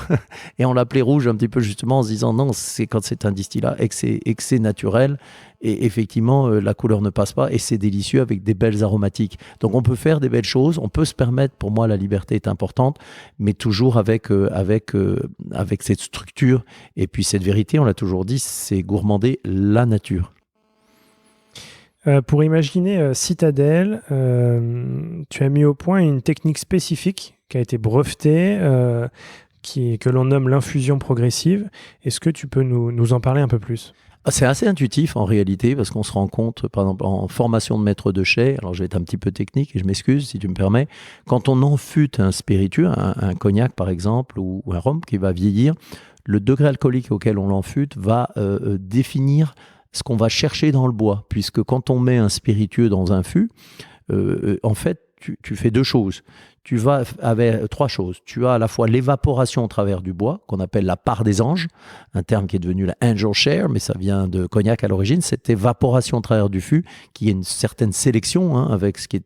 Et on l'appelait Rouge un petit peu justement en se disant, non, c'est quand c'est un distillat et que c'est naturel. Et effectivement, la couleur ne passe pas et c'est délicieux avec des belles aromatiques. Donc on peut faire des belles choses, on peut se permettre, pour moi la liberté est importante, mais toujours avec cette structure et puis cette vérité, on l'a toujours dit, c'est gourmander la nature. Pour imaginer Citadel, tu as mis au point une technique spécifique qui a été brevetée, que l'on nomme l'infusion progressive. Est-ce que tu peux nous en parler un peu plus ? C'est assez intuitif en réalité, parce qu'on se rend compte, par exemple, en formation de maître de chai, alors je vais être un petit peu technique et je m'excuse si tu me permets, quand on enfûte un spiritueux, un cognac par exemple, ou un rhum qui va vieillir, le degré alcoolique auquel on l'enfûte va définir ce qu'on va chercher dans le bois, puisque quand on met un spiritueux dans un fût, en fait, tu fais deux choses. Tu vas avec trois choses. Tu as à la fois l'évaporation au travers du bois, qu'on appelle la part des anges, un terme qui est devenu la angel share, mais ça vient de cognac à l'origine. Cette évaporation au travers du fût, qui est une certaine sélection, avec ce qui est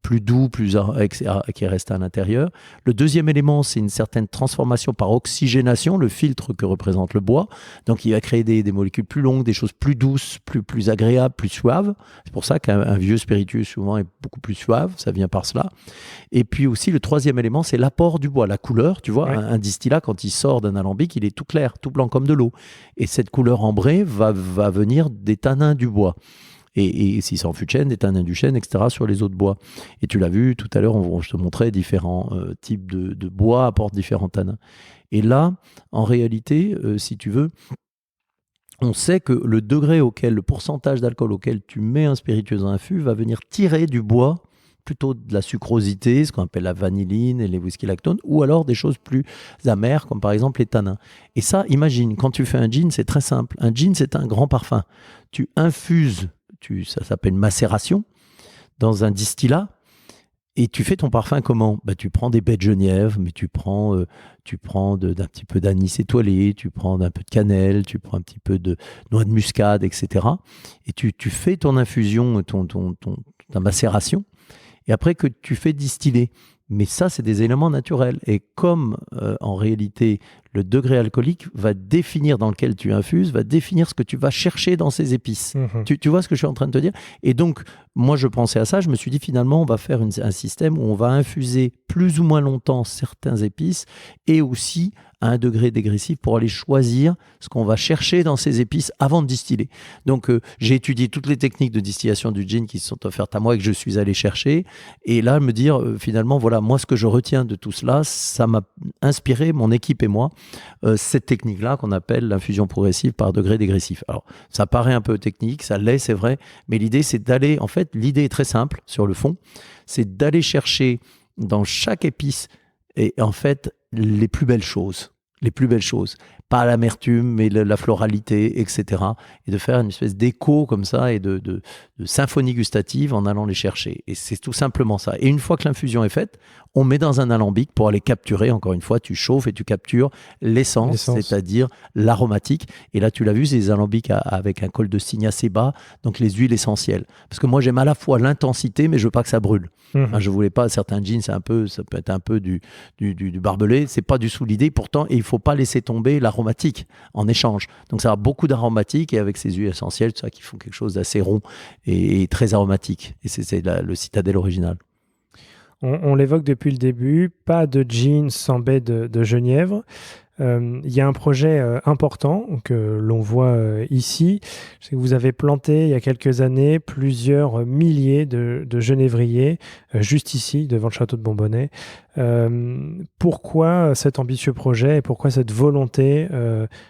plus doux, qui reste à l'intérieur. Le deuxième élément, c'est une certaine transformation par oxygénation, le filtre que représente le bois. Donc, il va créer des molécules plus longues, des choses plus douces, plus agréables, plus suaves. C'est pour ça qu'un vieux spiritueux, souvent, est beaucoup plus suave. Ça vient par cela. Et puis aussi, le troisième élément, c'est l'apport du bois, la couleur. Tu vois, un distillat, quand il sort d'un alambic, il est tout clair, tout blanc comme de l'eau. Et cette couleur ambrée va venir des tanins du bois. Et si c'est en fût de chêne, des tanins du chêne, etc., sur les autres bois. Et tu l'as vu tout à l'heure, je te montrais différents types de bois apportent différents tanins. Et là, en réalité, si tu veux, on sait que le pourcentage d'alcool auquel tu mets un spiritueux dans un fût va venir tirer du bois plutôt de la sucrosité, ce qu'on appelle la vanilline et les whisky lactone, ou alors des choses plus amères, comme par exemple les tanins. Et ça, imagine, quand tu fais un gin, c'est très simple. Un gin, c'est un grand parfum. Tu infuses, ça s'appelle macération, dans un distillat, et tu fais ton parfum comment ? Tu prends des baies de genièvre, mais tu prends d'un petit peu d'anis étoilé, tu prends un peu de cannelle, tu prends un petit peu de noix de muscade, etc. Et tu fais ton infusion, ta macération, et après que tu fais distiller. Mais ça, c'est des éléments naturels. Et comme en réalité, le degré alcoolique va définir dans lequel tu infuses, va définir ce que tu vas chercher dans ces épices. Tu vois ce que je suis en train de te dire ? Et donc, moi, je pensais à ça. Je me suis dit, finalement, on va faire un système où on va infuser plus ou moins longtemps certains épices et aussi à un degré dégressif pour aller choisir ce qu'on va chercher dans ces épices avant de distiller. Donc, j'ai étudié toutes les techniques de distillation du gin qui se sont offertes à moi et que je suis allé chercher. Et là, me dire, finalement, voilà, moi, ce que je retiens de tout cela, ça m'a inspiré, mon équipe et moi, cette technique-là qu'on appelle l'infusion progressive par degré dégressif. Alors, ça paraît un peu technique, ça l'est, c'est vrai, mais l'idée, c'est d'aller, en fait, l'idée est très simple sur le fond, c'est d'aller chercher dans chaque épice, et en fait, les plus belles choses. pas l'amertume, mais la floralité, etc. Et de faire une espèce d'écho comme ça et de symphonie gustative en allant les chercher. Et c'est tout simplement ça. Et une fois que l'infusion est faite, on met dans un alambic pour aller capturer, encore une fois, tu chauffes et tu captures l'essence. C'est-à-dire l'aromatique. Et là, tu l'as vu, c'est des alambics avec un col de cygne assez bas, donc les huiles essentielles. Parce que moi, j'aime à la fois l'intensité, mais je veux pas que ça brûle. Je voulais pas, certains jeans, ça peut être un peu du barbelé, c'est pas du tout l'idée. Pourtant, il faut pas laisser tomber l'aromatique en échange. Donc, ça a beaucoup d'aromatique et avec ces huiles essentielles, c'est ça qui font quelque chose d'assez rond et très aromatique. Et c'est le citadelle original. On l'évoque depuis le début, pas de jeans sans baie de genièvre. Il y a un projet important que l'on voit ici. Je sais que vous avez planté il y a quelques années plusieurs milliers de genévriers juste ici, devant le château de Bourbonnais. Pourquoi cet ambitieux projet et pourquoi cette volonté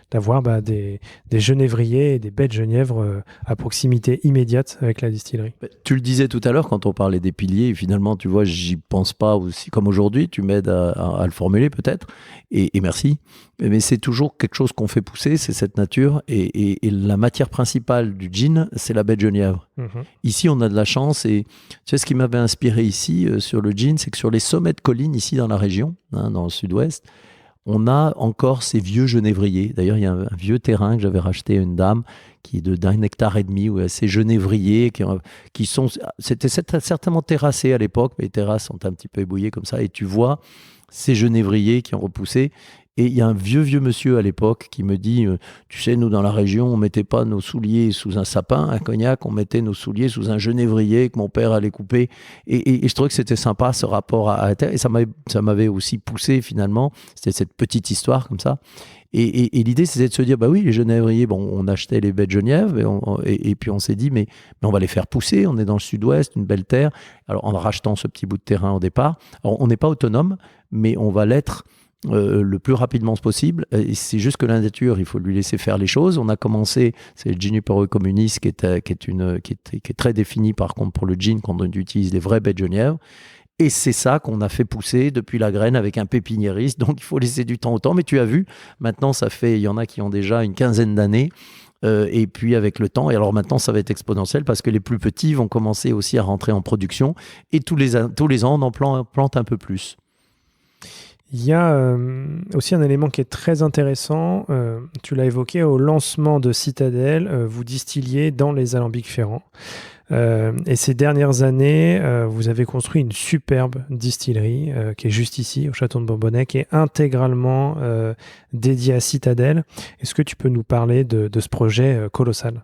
d'avoir des genévriers et des baies de genièvre à proximité immédiate avec la distillerie? Tu le disais tout à l'heure quand on parlait des piliers, et finalement, tu vois, j'y pense pas aussi comme aujourd'hui. Tu m'aides à le formuler peut-être, et merci. Mais c'est toujours quelque chose qu'on fait pousser, c'est cette nature. Et la matière principale du gin, c'est la baie de genièvre. Ici, on a de la chance. Et tu sais, ce qui m'avait inspiré ici sur le gin, c'est que sur les sommets de collines, ici dans la région, dans le sud-ouest, on a encore ces vieux genévriers. D'ailleurs, il y a un vieux terrain que j'avais racheté à une dame qui est d'1,5 hectare, où il y a ces genévriers qui sont... C'était certainement terrassé à l'époque, mais les terrasses sont un petit peu ébouillées comme ça. Et tu vois ces genévriers qui ont repoussé. Et il y a un vieux monsieur à l'époque qui me dit, tu sais, nous dans la région, on mettait pas nos souliers sous un sapin, un cognac, on mettait nos souliers sous un genévrier que mon père allait couper. Et je trouvais que c'était sympa ce rapport à la terre. Et ça m'avait aussi poussé finalement. C'était cette petite histoire comme ça. Et l'idée, c'était de se dire, bah oui, les genévriers, bon, on achetait les baies de Genièvre et puis on s'est dit, mais on va les faire pousser. On est dans le sud-ouest, une belle terre. Alors en rachetant ce petit bout de terrain au départ, alors, on n'est pas autonome, mais on va l'être le plus rapidement possible. Et c'est juste que la nature, il faut lui laisser faire les choses. On a commencé, c'est le Junipero communis qui est très défini par contre pour le gin quand on utilise les vraies baies de Genièvre. Et c'est ça qu'on a fait pousser depuis la graine avec un pépiniériste. Donc il faut laisser du temps au temps. Mais tu as vu, maintenant il y en a qui ont déjà une quinzaine d'années. Et puis avec le temps, et alors maintenant ça va être exponentiel parce que les plus petits vont commencer aussi à rentrer en production. Et tous les ans, on en plante un peu plus. Il y a aussi un élément qui est très intéressant, tu l'as évoqué, au lancement de Citadelle, vous distilliez dans les alambics ferrants. Et ces dernières années, vous avez construit une superbe distillerie qui est juste ici, au château de Bourbonnais, qui est intégralement dédiée à Citadelle. Est-ce que tu peux nous parler de ce projet colossal ?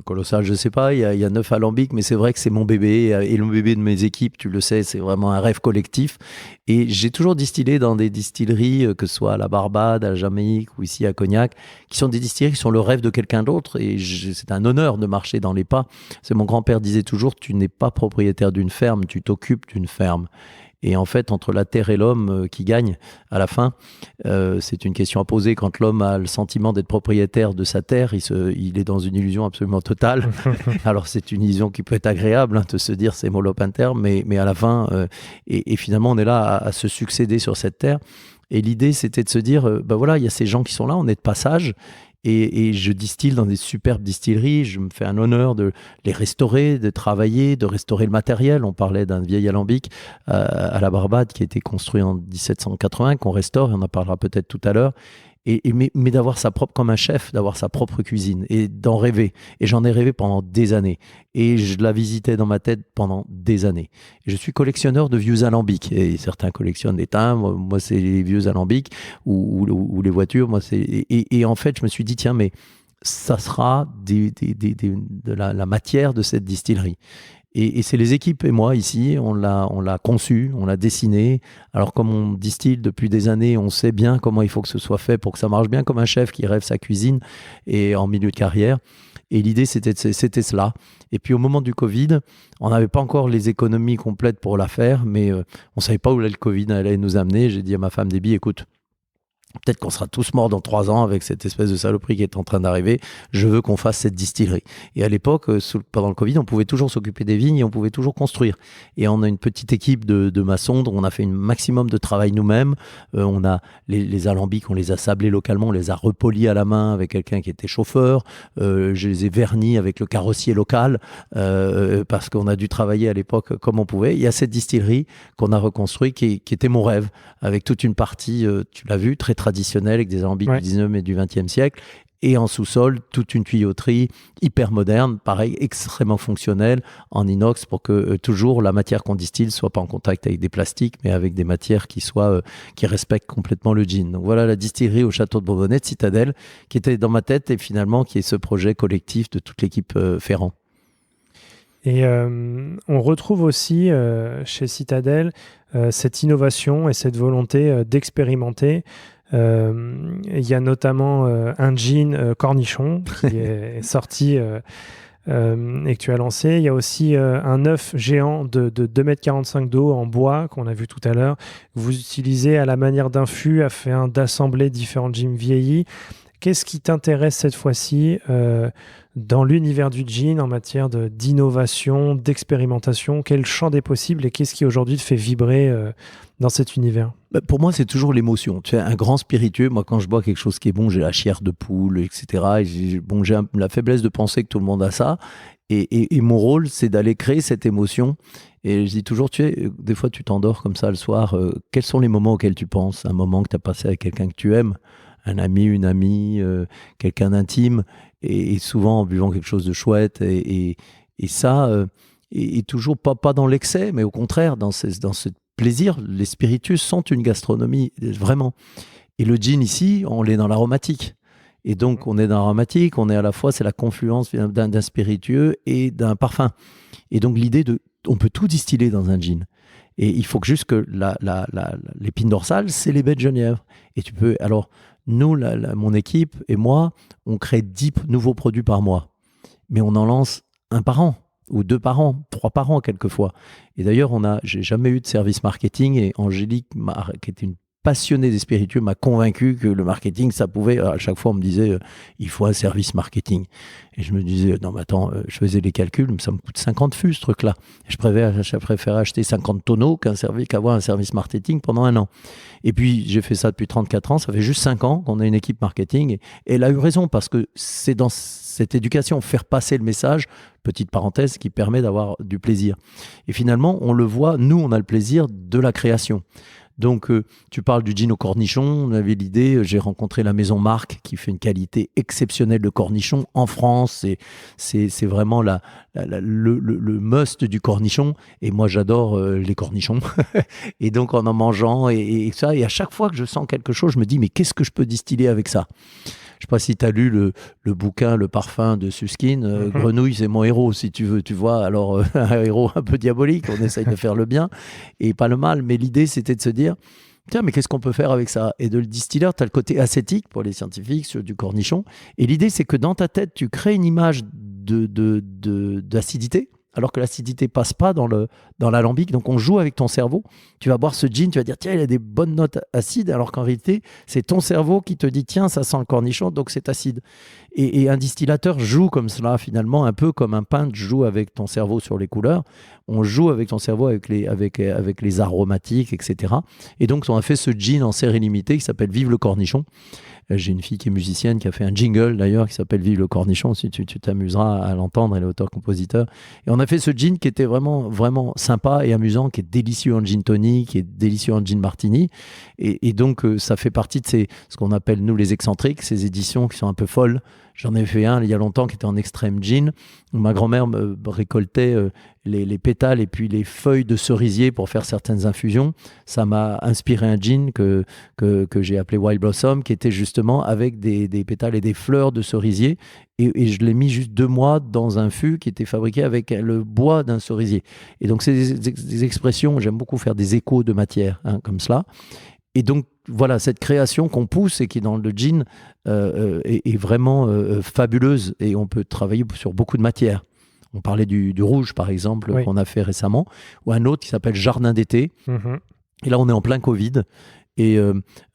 Colossal, je sais pas, il y a 9 alambics, mais c'est vrai que c'est mon bébé et le bébé de mes équipes, tu le sais, c'est vraiment un rêve collectif. Et j'ai toujours distillé dans des distilleries, que ce soit à la Barbade, à la Jamaïque ou ici à Cognac, qui sont des distilleries qui sont le rêve de quelqu'un d'autre. Et c'est un honneur de marcher dans les pas. C'est mon grand-père disait toujours, tu n'es pas propriétaire d'une ferme, tu t'occupes d'une ferme. Et en fait, entre la terre et l'homme qui gagne à la fin, c'est une question à poser. Quand l'homme a le sentiment d'être propriétaire de sa terre, il est dans une illusion absolument totale. Alors c'est une illusion qui peut être agréable, de se dire c'est molopinter, mais à la fin, et finalement on est là à se succéder sur cette terre. Et l'idée c'était de se dire, il y a ces gens qui sont là, on est de passage. Et je distille dans des superbes distilleries. Je me fais un honneur de les restaurer, de travailler, de restaurer le matériel. On parlait d'un vieil alambic à la Barbade qui a été construit en 1780, qu'on restaure, et on en parlera peut-être tout à l'heure. Mais d'avoir comme un chef, d'avoir sa propre cuisine et d'en rêver. Et j'en ai rêvé pendant des années. Et je la visitais dans ma tête pendant des années. Et je suis collectionneur de vieux alambics. Et certains collectionnent les timbres. Moi, c'est les vieux alambics ou les voitures. Moi, et en fait, je me suis dit, tiens, mais ça sera de la matière de cette distillerie. Et c'est les équipes et moi ici, on l'a conçu, on l'a dessiné. Alors comme on distille depuis des années, on sait bien comment il faut que ce soit fait pour que ça marche bien, comme un chef qui rêve sa cuisine et en milieu de carrière. Et l'idée, c'était cela. Et puis au moment du Covid, on n'avait pas encore les économies complètes pour la faire, mais on ne savait pas où le Covid allait nous amener. J'ai dit à ma femme Déby, écoute, Peut-être qu'on sera tous morts dans 3 ans avec cette espèce de saloperie qui est en train d'arriver. Je veux qu'on fasse cette distillerie. Et à l'époque, pendant le Covid, on pouvait toujours s'occuper des vignes et on pouvait toujours construire. Et on a une petite équipe de maçons dont on a fait un maximum de travail nous-mêmes. On a les alambics, on les a sablés localement, on les a repolis à la main avec quelqu'un qui était chauffeur. Je les ai vernis avec le carrossier local parce qu'on a dû travailler à l'époque comme on pouvait. Il y a cette distillerie qu'on a reconstruite qui était mon rêve, avec toute une partie, tu l'as vu, très traditionnelle, avec des alambics du 19e et du 20e siècle, et en sous-sol, toute une tuyauterie hyper moderne, pareil, extrêmement fonctionnelle, en inox, pour que toujours la matière qu'on distille soit pas en contact avec des plastiques, mais avec des matières qui respectent complètement le gin. Donc voilà la distillerie au château de Bourbonnais, de Citadelle, qui était dans ma tête, et finalement qui est ce projet collectif de toute l'équipe Ferrand. Et on retrouve aussi chez Citadelle cette innovation et cette volonté d'expérimenter. Il y a notamment un gin cornichon qui est sorti et que tu as lancé. Il y a aussi un œuf géant de 2,45 m d'eau en bois qu'on a vu tout à l'heure. Vous utilisez à la manière d'un fût afin d'assembler différents gins vieillis. Qu'est-ce qui t'intéresse cette fois-ci dans l'univers du gin en matière d'innovation, d'expérimentation? Quel champ des possibles et qu'est-ce qui aujourd'hui te fait vibrer dans cet univers? Pour moi, c'est toujours l'émotion. Tu sais, un grand spiritueux, moi, quand je bois quelque chose qui est bon, j'ai la chair de poule, etc. Et j'ai la faiblesse de penser que tout le monde a ça. Et mon rôle, c'est d'aller créer cette émotion. Et je dis toujours, tu sais, des fois, tu t'endors comme ça le soir. Quels sont les moments auxquels tu penses? Un moment que tu as passé avec quelqu'un que tu aimes, un ami, une amie, quelqu'un d'intime, et souvent en buvant quelque chose de chouette, et ça, et toujours pas dans l'excès, mais au contraire, dans ce plaisir. Les spiritueux sont une gastronomie, vraiment. Et le gin ici, on est dans l'aromatique. Et donc, on est dans l'aromatique, on est à la fois, c'est la confluence d'un spiritueux et d'un parfum. Et donc, l'idée on peut tout distiller dans un gin. Et il faut juste que l'épine dorsale, c'est les baies de Genièvre. Et tu peux, alors, nous, mon équipe et moi, on crée 10 nouveaux produits par mois. Mais on en lance un par an, ou 2 par an, 3 par an quelquefois. Et d'ailleurs, j'ai jamais eu de service marketing, et Angélique, qui était une passionnée des spiritueux, m'a convaincu que le marketing, ça pouvait... À chaque fois, on me disait, il faut un service marketing. Et je me disais, non mais attends, je faisais les calculs, ça me coûte 50 fûts ce truc-là. Je préfère acheter 50 tonneaux qu'avoir un service marketing pendant 1 an. Et puis, j'ai fait ça depuis 34 ans, ça fait juste 5 ans qu'on a une équipe marketing. Et elle a eu raison, parce que c'est dans cette éducation, faire passer le message, petite parenthèse, qui permet d'avoir du plaisir. Et finalement, on le voit, nous, on a le plaisir de la création. Donc, tu parles du gin au cornichon. On avait l'idée, j'ai rencontré la maison Marc qui fait une qualité exceptionnelle de cornichon en France. C'est vraiment le must du cornichon. Et moi, j'adore les cornichons. Et donc, en mangeant et ça, et à chaque fois que je sens quelque chose, je me dis, mais qu'est-ce que je peux distiller avec ça? Je ne sais pas si tu as lu le bouquin Le parfum de Susskind. Grenouille, c'est mon héros, si tu veux. Tu vois, alors un héros un peu diabolique, on essaye de faire le bien et pas le mal. Mais l'idée, c'était de se dire, tiens, mais qu'est-ce qu'on peut faire avec ça? Et de le distiller, tu as le côté acétique pour les scientifiques sur du cornichon. Et l'idée, c'est que dans ta tête, tu crées une image d'acidité, alors que l'acidité passe pas dans l'alambic. Donc, on joue avec ton cerveau. Tu vas boire ce gin, tu vas dire, tiens, il a des bonnes notes acides, alors qu'en réalité, c'est ton cerveau qui te dit, tiens, ça sent le cornichon, donc c'est acide. Et un distillateur joue comme cela, finalement, un peu comme un peintre joue avec ton cerveau sur les couleurs. On joue avec ton cerveau, avec les aromatiques, etc. Et donc, on a fait ce gin en série limitée qui s'appelle Vive le cornichon. J'ai une fille qui est musicienne, qui a fait un jingle d'ailleurs, qui s'appelle Vive le cornichon, si tu t'amuseras à l'entendre, elle est auteur-compositeur. Et on a fait ce gin qui était vraiment, vraiment sympa et amusant, qui est délicieux en gin tonic, qui est délicieux en gin martini. Et donc, ça fait partie de ce qu'on appelle, nous, les excentriques, ces éditions qui sont un peu folles. J'en ai fait un il y a longtemps qui était en extrême gin, où ma grand-mère me récoltait les pétales et puis les feuilles de cerisier pour faire certaines infusions. Ça m'a inspiré un gin que j'ai appelé Wild Blossom, qui était justement avec des pétales et des fleurs de cerisier. Et je l'ai mis juste 2 mois dans un fût qui était fabriqué avec le bois d'un cerisier. Et donc, c'est des expressions, j'aime beaucoup faire des échos de matière, comme cela. Et donc, voilà, cette création qu'on pousse et qui, dans le gin, est vraiment fabuleuse. Et on peut travailler sur beaucoup de matières. On parlait du rouge, par exemple, qu'on a fait récemment, ou un autre qui s'appelle Jardin d'été. Et là, on est en plein Covid. Et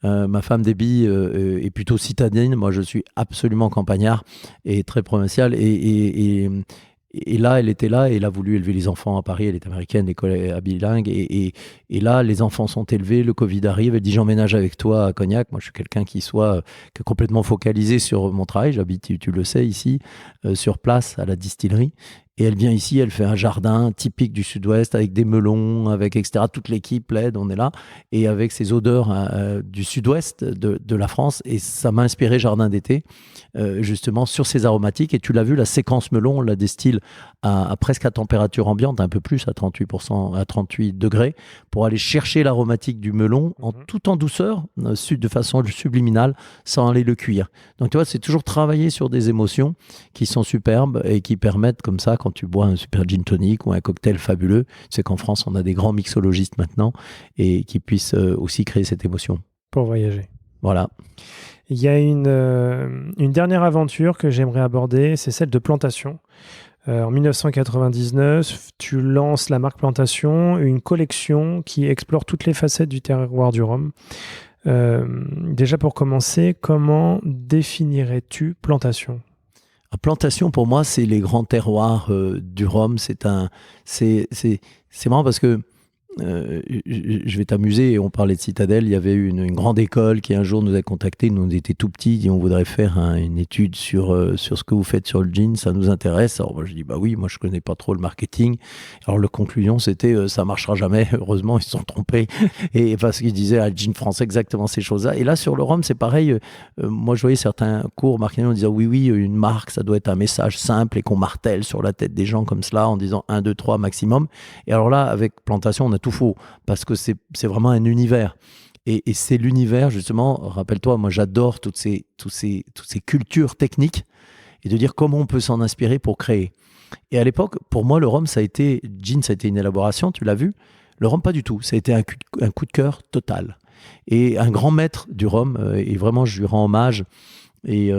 ma femme Debbie est plutôt citadine. Moi, je suis absolument campagnard et très provincial. Et là, elle était là et elle a voulu élever les enfants à Paris. Elle est américaine, école bilingue. Et là, les enfants sont élevés, le Covid arrive. Elle dit, j'emménage avec toi à Cognac. Moi, je suis quelqu'un qui est complètement focalisé sur mon travail. J'habite, tu le sais, ici, sur place, à la distillerie. Et elle vient ici, elle fait un jardin typique du sud-ouest avec des melons, avec etc. Toute l'équipe l'aide, on est là. Et avec ces odeurs du sud-ouest de la France. Et ça m'a inspiré Jardin d'été, justement, sur ces aromatiques. Et tu l'as vu, la séquence melon, on la distille presque à température ambiante, un peu plus, à 38%, à 38 degrés, pour aller chercher l'aromatique du melon tout en douceur, de façon subliminale, sans aller le cuire. Donc tu vois, c'est toujours travailler sur des émotions qui sont superbes et qui permettent comme ça, quand tu bois un super gin tonic ou un cocktail fabuleux, tu sais qu'en France, on a des grands mixologistes maintenant et qui puissent aussi créer cette émotion. Pour voyager. Voilà. Il y a une dernière aventure que j'aimerais aborder, c'est celle de Plantation. En 1999, tu lances la marque Plantation, une collection qui explore toutes les facettes du terroir du rhum. Déjà pour commencer, comment définirais-tu Plantation ? Plantation, pour moi, c'est les grands terroirs du rhum. C'est marrant parce que je vais t'amuser. On parlait de Citadelle. Il y avait une grande école qui un jour nous a contactés. Nous, on était tout petits et on voudrait faire une étude sur ce que vous faites sur le gin. Ça nous intéresse. Alors moi, je dis bah oui. Moi, je connais pas trop le marketing. Alors la conclusion, c'était ça marchera jamais. Heureusement, ils se sont trompés. Et parce qu'ils disaient le gin français exactement ces choses-là. Et là, sur le rhum, c'est pareil. Moi, je voyais certains cours marketing en disant oui, une marque, ça doit être un message simple et qu'on martèle sur la tête des gens comme cela en disant 1, 2, 3 maximum. Et alors là, avec Plantation, on a tout faux, parce que c'est vraiment un univers. Et c'est l'univers, justement, rappelle-toi, moi j'adore toutes ces cultures techniques, et de dire comment on peut s'en inspirer pour créer. Et à l'époque, pour moi, le rhum, gin, ça a été une élaboration, tu l'as vu. Le rhum, pas du tout. Ça a été un coup de cœur total. Et un grand maître du rhum, et vraiment je lui rends hommage, et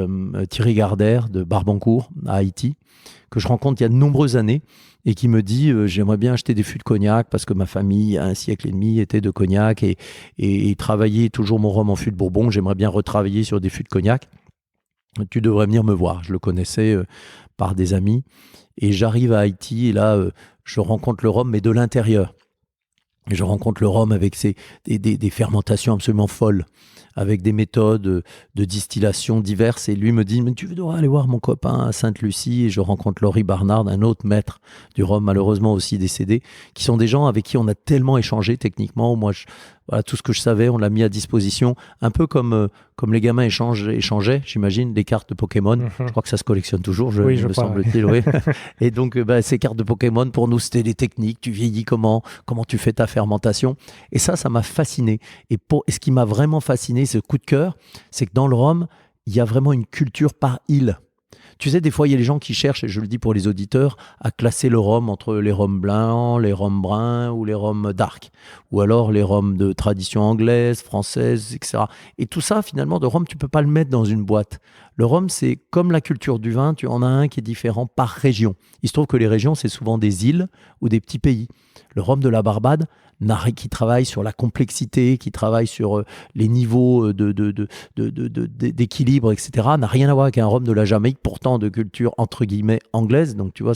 Thierry Gardère de Barbancourt, à Haïti, que je rencontre il y a de nombreuses années, et qui me dit j'aimerais bien acheter des fûts de cognac parce que ma famille, un siècle et demi, était de cognac et travaillait toujours mon rhum en fût de Bourbon. J'aimerais bien retravailler sur des fûts de cognac. Tu devrais venir me voir. Je le connaissais par des amis. Et j'arrive à Haïti et là, je rencontre le rhum, mais de l'intérieur. Et je rencontre le rhum avec des fermentations absolument folles, avec des méthodes de distillation diverses. Et lui me dit, mais tu devrais aller voir mon copain à Sainte-Lucie. Et je rencontre Laurie Barnard, un autre maître du rhum, malheureusement aussi décédé, qui sont des gens avec qui on a tellement échangé techniquement. Moi, voilà, tout ce que je savais, on l'a mis à disposition. Un peu comme les gamins échangeaient, j'imagine, des cartes de Pokémon. Je crois que ça se collectionne toujours, me semble-t-il. Oui. Et donc, ces cartes de Pokémon, pour nous, c'était des techniques. Tu vieillis comment tu fais ta fermentation. Et ça m'a fasciné. Et ce qui m'a vraiment fasciné, ce coup de cœur, c'est que dans le rhum, il y a vraiment une culture par île. Tu sais, des fois, il y a les gens qui cherchent, et je le dis pour les auditeurs, à classer le rhum entre les rhums blancs, les rhums bruns ou les rhums dark. Ou alors les rhums de tradition anglaise, française, etc. Et tout ça, finalement, de rhum, tu ne peux pas le mettre dans une boîte. Le rhum, c'est comme la culture du vin, tu en as un qui est différent par région. Il se trouve que les régions, c'est souvent des îles ou des petits pays. Le rhum de la Barbade, qui travaille sur la complexité, qui travaille sur les niveaux d'équilibre, etc., n'a rien à voir avec un rhum de la Jamaïque, pourtant de culture entre guillemets anglaise. Donc tu vois,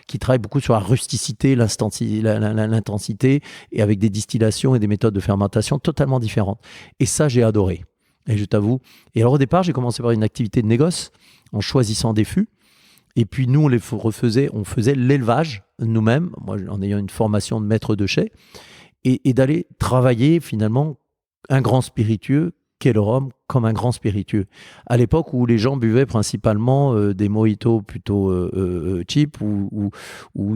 qui travaille beaucoup sur la rusticité, l'intensité, et avec des distillations et des méthodes de fermentation totalement différentes. Et ça, j'ai adoré. Et je t'avoue. Et alors au départ, j'ai commencé par une activité de négoce en choisissant des fûts. Et puis nous, on faisait l'élevage nous-mêmes, moi en ayant une formation de maître de chai, et d'aller travailler finalement un grand spiritueux qu'est le rhum comme un grand spiritueux. À l'époque où les gens buvaient principalement des mojitos plutôt cheap ou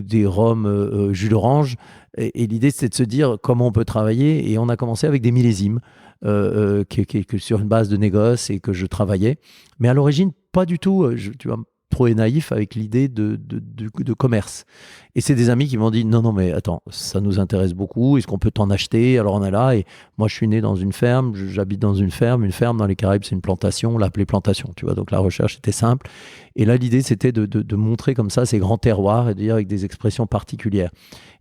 des rhums jus d'orange, et l'idée c'était de se dire comment on peut travailler, et on a commencé avec des millésimes qui sur une base de négoce et que je travaillais. Mais à l'origine, pas du tout, tu vois, trop et naïf avec l'idée de commerce. Et c'est des amis qui m'ont dit non mais attends, ça nous intéresse beaucoup, est-ce qu'on peut t'en acheter? Alors on est là, et moi je suis né dans une ferme, j'habite dans une ferme dans les Caraïbes, c'est une plantation, on l'appelait plantation, tu vois, donc la recherche était simple. Et là l'idée c'était de montrer comme ça ces grands terroirs, et de dire avec des expressions particulières,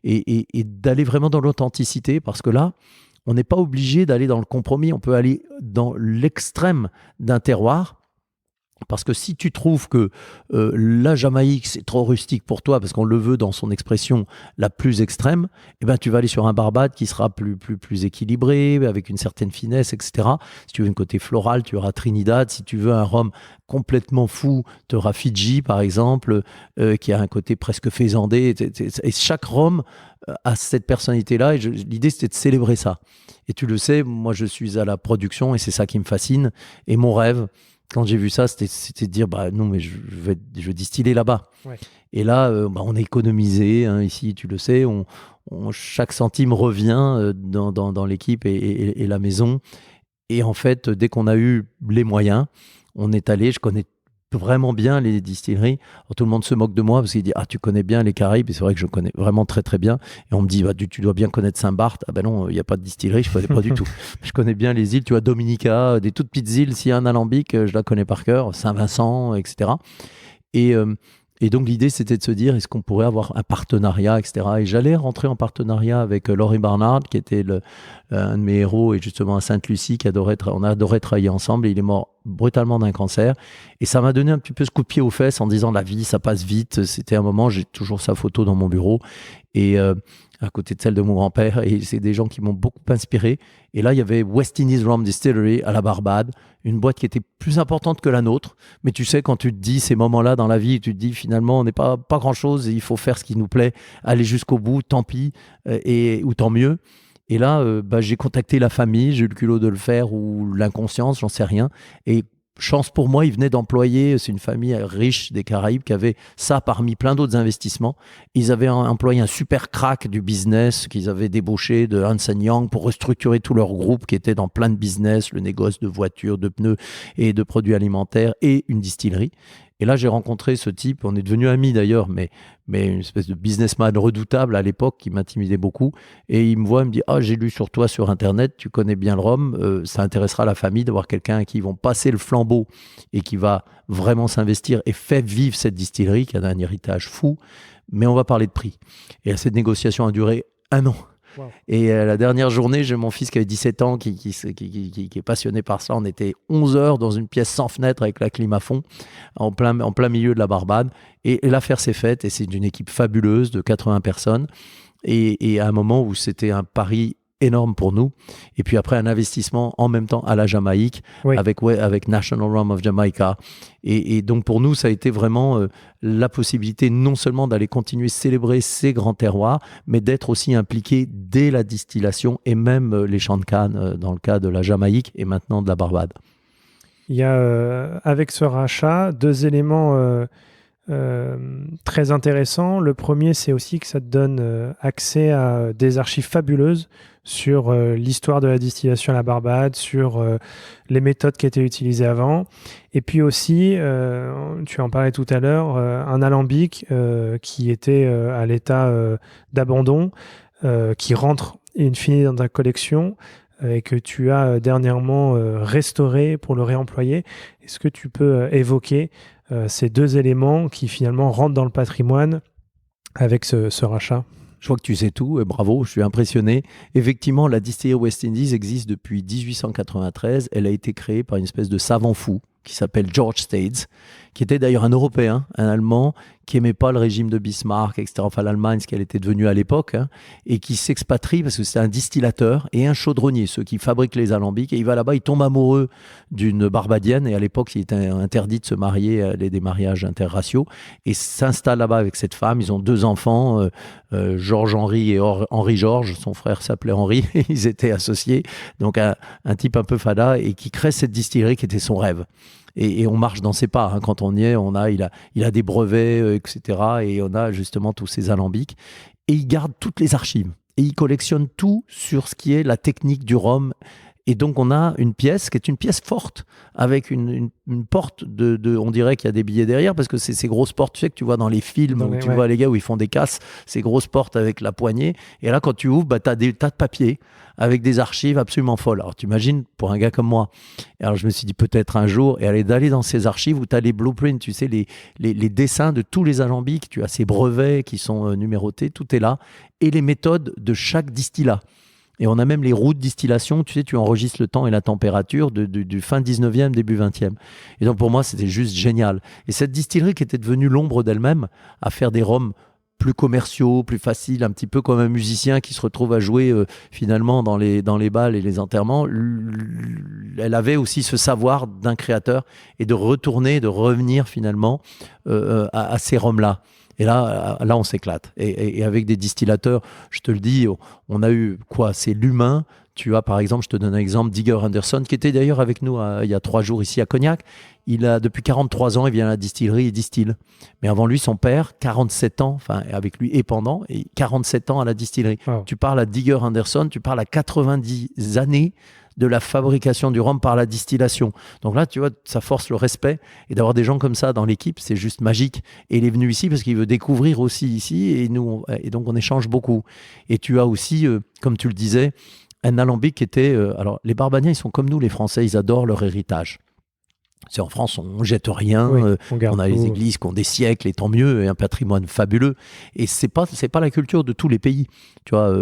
et d'aller vraiment dans l'authenticité, parce que là on n'est pas obligé d'aller dans le compromis. On peut aller dans l'extrême d'un terroir. Parce que si tu trouves que la Jamaïque, c'est trop rustique pour toi, parce qu'on le veut dans son expression la plus extrême, eh ben, tu vas aller sur un Barbade qui sera plus équilibré, avec une certaine finesse, etc. Si tu veux un côté floral, tu auras Trinidad. Si tu veux un rhum complètement fou, tu auras Fidji, par exemple, qui a un côté presque faisandé. Et chaque rhum a cette personnalité-là. Et l'idée, c'était de célébrer ça. Et tu le sais, moi, je suis à la production et c'est ça qui me fascine. Et mon rêve, quand j'ai vu ça, c'était de dire non, mais je vais distiller là-bas. Ouais. Et là, on a économisé, hein, ici, tu le sais, chaque centime revient dans l'équipe et la maison. Et en fait, dès qu'on a eu les moyens, on est allé, je connais vraiment bien les distilleries. Alors, tout le monde se moque de moi parce qu'il dit tu connais bien les Caraïbes, et c'est vrai que je connais vraiment très très bien. Et on me dit tu dois bien connaître Saint-Barth. Non, il n'y a pas de distillerie, je connais pas du tout. Je connais bien les îles, tu vois, Dominica, des toutes petites îles. S'il y a un alambic, je la connais par cœur, Saint-Vincent, etc. Et donc l'idée, c'était de se dire, est-ce qu'on pourrait avoir un partenariat, etc. Et j'allais rentrer en partenariat avec Laurie Barnard, qui était un de mes héros, et justement à Sainte-Lucie, on a adoré travailler ensemble. Et il est mort brutalement d'un cancer. Et ça m'a donné un petit peu ce coup de pied aux fesses en disant, la vie, ça passe vite. C'était un moment, j'ai toujours sa photo dans mon bureau. Et à côté de celle de mon grand-père, et c'est des gens qui m'ont beaucoup inspiré. Et là, il y avait West Indies Rum Distillery à la Barbade, une boîte qui était plus importante que la nôtre. Mais tu sais, quand tu te dis ces moments-là dans la vie, tu te dis finalement, on n'est pas grand-chose, et il faut faire ce qui nous plaît, aller jusqu'au bout, tant pis, ou tant mieux. Et là, j'ai contacté la famille, j'ai eu le culot de le faire, ou l'inconscience, j'en sais rien. Et chance pour moi, ils venaient d'employer, c'est une famille riche des Caraïbes qui avait ça parmi plein d'autres investissements. Ils avaient employé un super crack du business qu'ils avaient débauché de Hansen Young pour restructurer tout leur groupe qui était dans plein de business, le négoce de voitures, de pneus et de produits alimentaires et une distillerie. Et là, j'ai rencontré ce type, on est devenus amis d'ailleurs, mais une espèce de businessman redoutable à l'époque qui m'intimidait beaucoup. Et il me voit, il me dit j'ai lu sur toi sur Internet, tu connais bien le rhum, ça intéressera la famille d'avoir quelqu'un à qui ils vont passer le flambeau et qui va vraiment s'investir et faire vivre cette distillerie qui a un héritage fou. Mais on va parler de prix. Et cette négociation a duré 1 an. Wow. Et la dernière journée, j'ai mon fils qui avait 17 ans, qui est passionné par ça. On était 11 heures dans une pièce sans fenêtre avec la clim à fond, en plein milieu de la Barbade. Et l'affaire s'est faite, et c'est une équipe fabuleuse de 80 personnes. Et à un moment où c'était un pari énorme pour nous. Et puis après, un investissement en même temps à la Jamaïque, oui, avec National Rum of Jamaica. Et donc pour nous, ça a été vraiment la possibilité non seulement d'aller continuer à célébrer ces grands terroirs, mais d'être aussi impliqué dès la distillation et même les champs de canne dans le cas de la Jamaïque et maintenant de la Barbade. Il y a avec ce rachat 2 éléments très intéressants. Le premier, c'est aussi que ça te donne accès à des archives fabuleuses sur l'histoire de la distillation à la Barbade, sur les méthodes qui étaient utilisées avant. Et puis aussi, tu en parlais tout à l'heure, un alambic qui était à l'état d'abandon, qui rentre in fine dans ta collection et que tu as dernièrement restauré pour le réemployer. Est-ce que tu peux évoquer ces 2 éléments qui finalement rentrent dans le patrimoine avec ce rachat? Je vois que tu sais tout, et bravo, je suis impressionné. Effectivement, la distillerie West Indies existe depuis 1893. Elle a été créée par une espèce de savant fou qui s'appelle George Stades, qui était d'ailleurs un Européen, un Allemand, qui n'aimait pas le régime de Bismarck, etc. Enfin, l'Allemagne, ce qu'elle était devenue à l'époque, et qui s'expatrie parce que c'est un distillateur et un chaudronnier, ceux qui fabriquent les alambics. Et il va là-bas, il tombe amoureux d'une Barbadienne, et à l'époque, il était interdit de se marier, des mariages interraciaux, et s'installe là-bas avec cette femme. Ils ont 2 enfants, Georges-Henri et Henri-Georges. Son frère s'appelait Henri, ils étaient associés. Donc, un type un peu fada, et qui crée cette distillerie qui était son rêve. Et on marche dans ses pas. Quand on y est, il a des brevets, etc. Et on a justement tous ces alambics. Et il garde toutes les archives. Et il collectionne tout sur ce qui est la technique du rhum. Et donc, on a une pièce qui est une pièce forte, avec une porte on dirait qu'il y a des billets derrière, parce que c'est ces grosses portes, tu sais, que tu vois dans les films, où tu vois les gars où ils font des casses, ces grosses portes avec la poignée. Et là, quand tu ouvres, tu as des tas de papiers avec des archives absolument folles. Alors, tu imagines, pour un gars comme moi. Et alors, je me suis dit, peut-être un jour, et d'aller dans ces archives où tu as les blueprints, tu sais, les dessins de tous les alambics, tu as ces brevets qui sont numérotés, tout est là, et les méthodes de chaque distillat. Et on a même les roues de distillation, tu sais, tu enregistres le temps et la température du fin 19e, début 20e. Et donc pour moi, c'était juste génial. Et cette distillerie qui était devenue l'ombre d'elle-même, à faire des rhums plus commerciaux, plus faciles, un petit peu comme un musicien qui se retrouve à jouer finalement dans les bals et les enterrements, elle avait aussi ce savoir d'un créateur et de revenir finalement à ces rhums-là. Et là, on s'éclate. Et avec des distillateurs, je te le dis, on a eu quoi? C'est l'humain. Tu as par exemple, je te donne un exemple, Digger Anderson, qui était d'ailleurs avec nous il y a 3 jours ici à Cognac. Depuis 43 ans, il vient à la distillerie et distille. Mais avant lui, son père, 47 ans, enfin avec lui et pendant, et 47 ans à la distillerie. Wow. Tu parles à Digger Anderson, tu parles à 90 années de la fabrication du rhum par la distillation. Donc là, tu vois, ça force le respect. Et d'avoir des gens comme ça dans l'équipe, c'est juste magique. Et il est venu ici parce qu'il veut découvrir aussi ici. Et donc, on échange beaucoup. Et tu as aussi, comme tu le disais, un alambic qui était... alors, les Barbadiens, ils sont comme nous, les Français, ils adorent leur héritage. C'est en France, on ne jette rien, Oui, on a les églises qui ont des siècles, et tant mieux, et un patrimoine fabuleux. Et c'est pas la culture de tous les pays. Tu vois,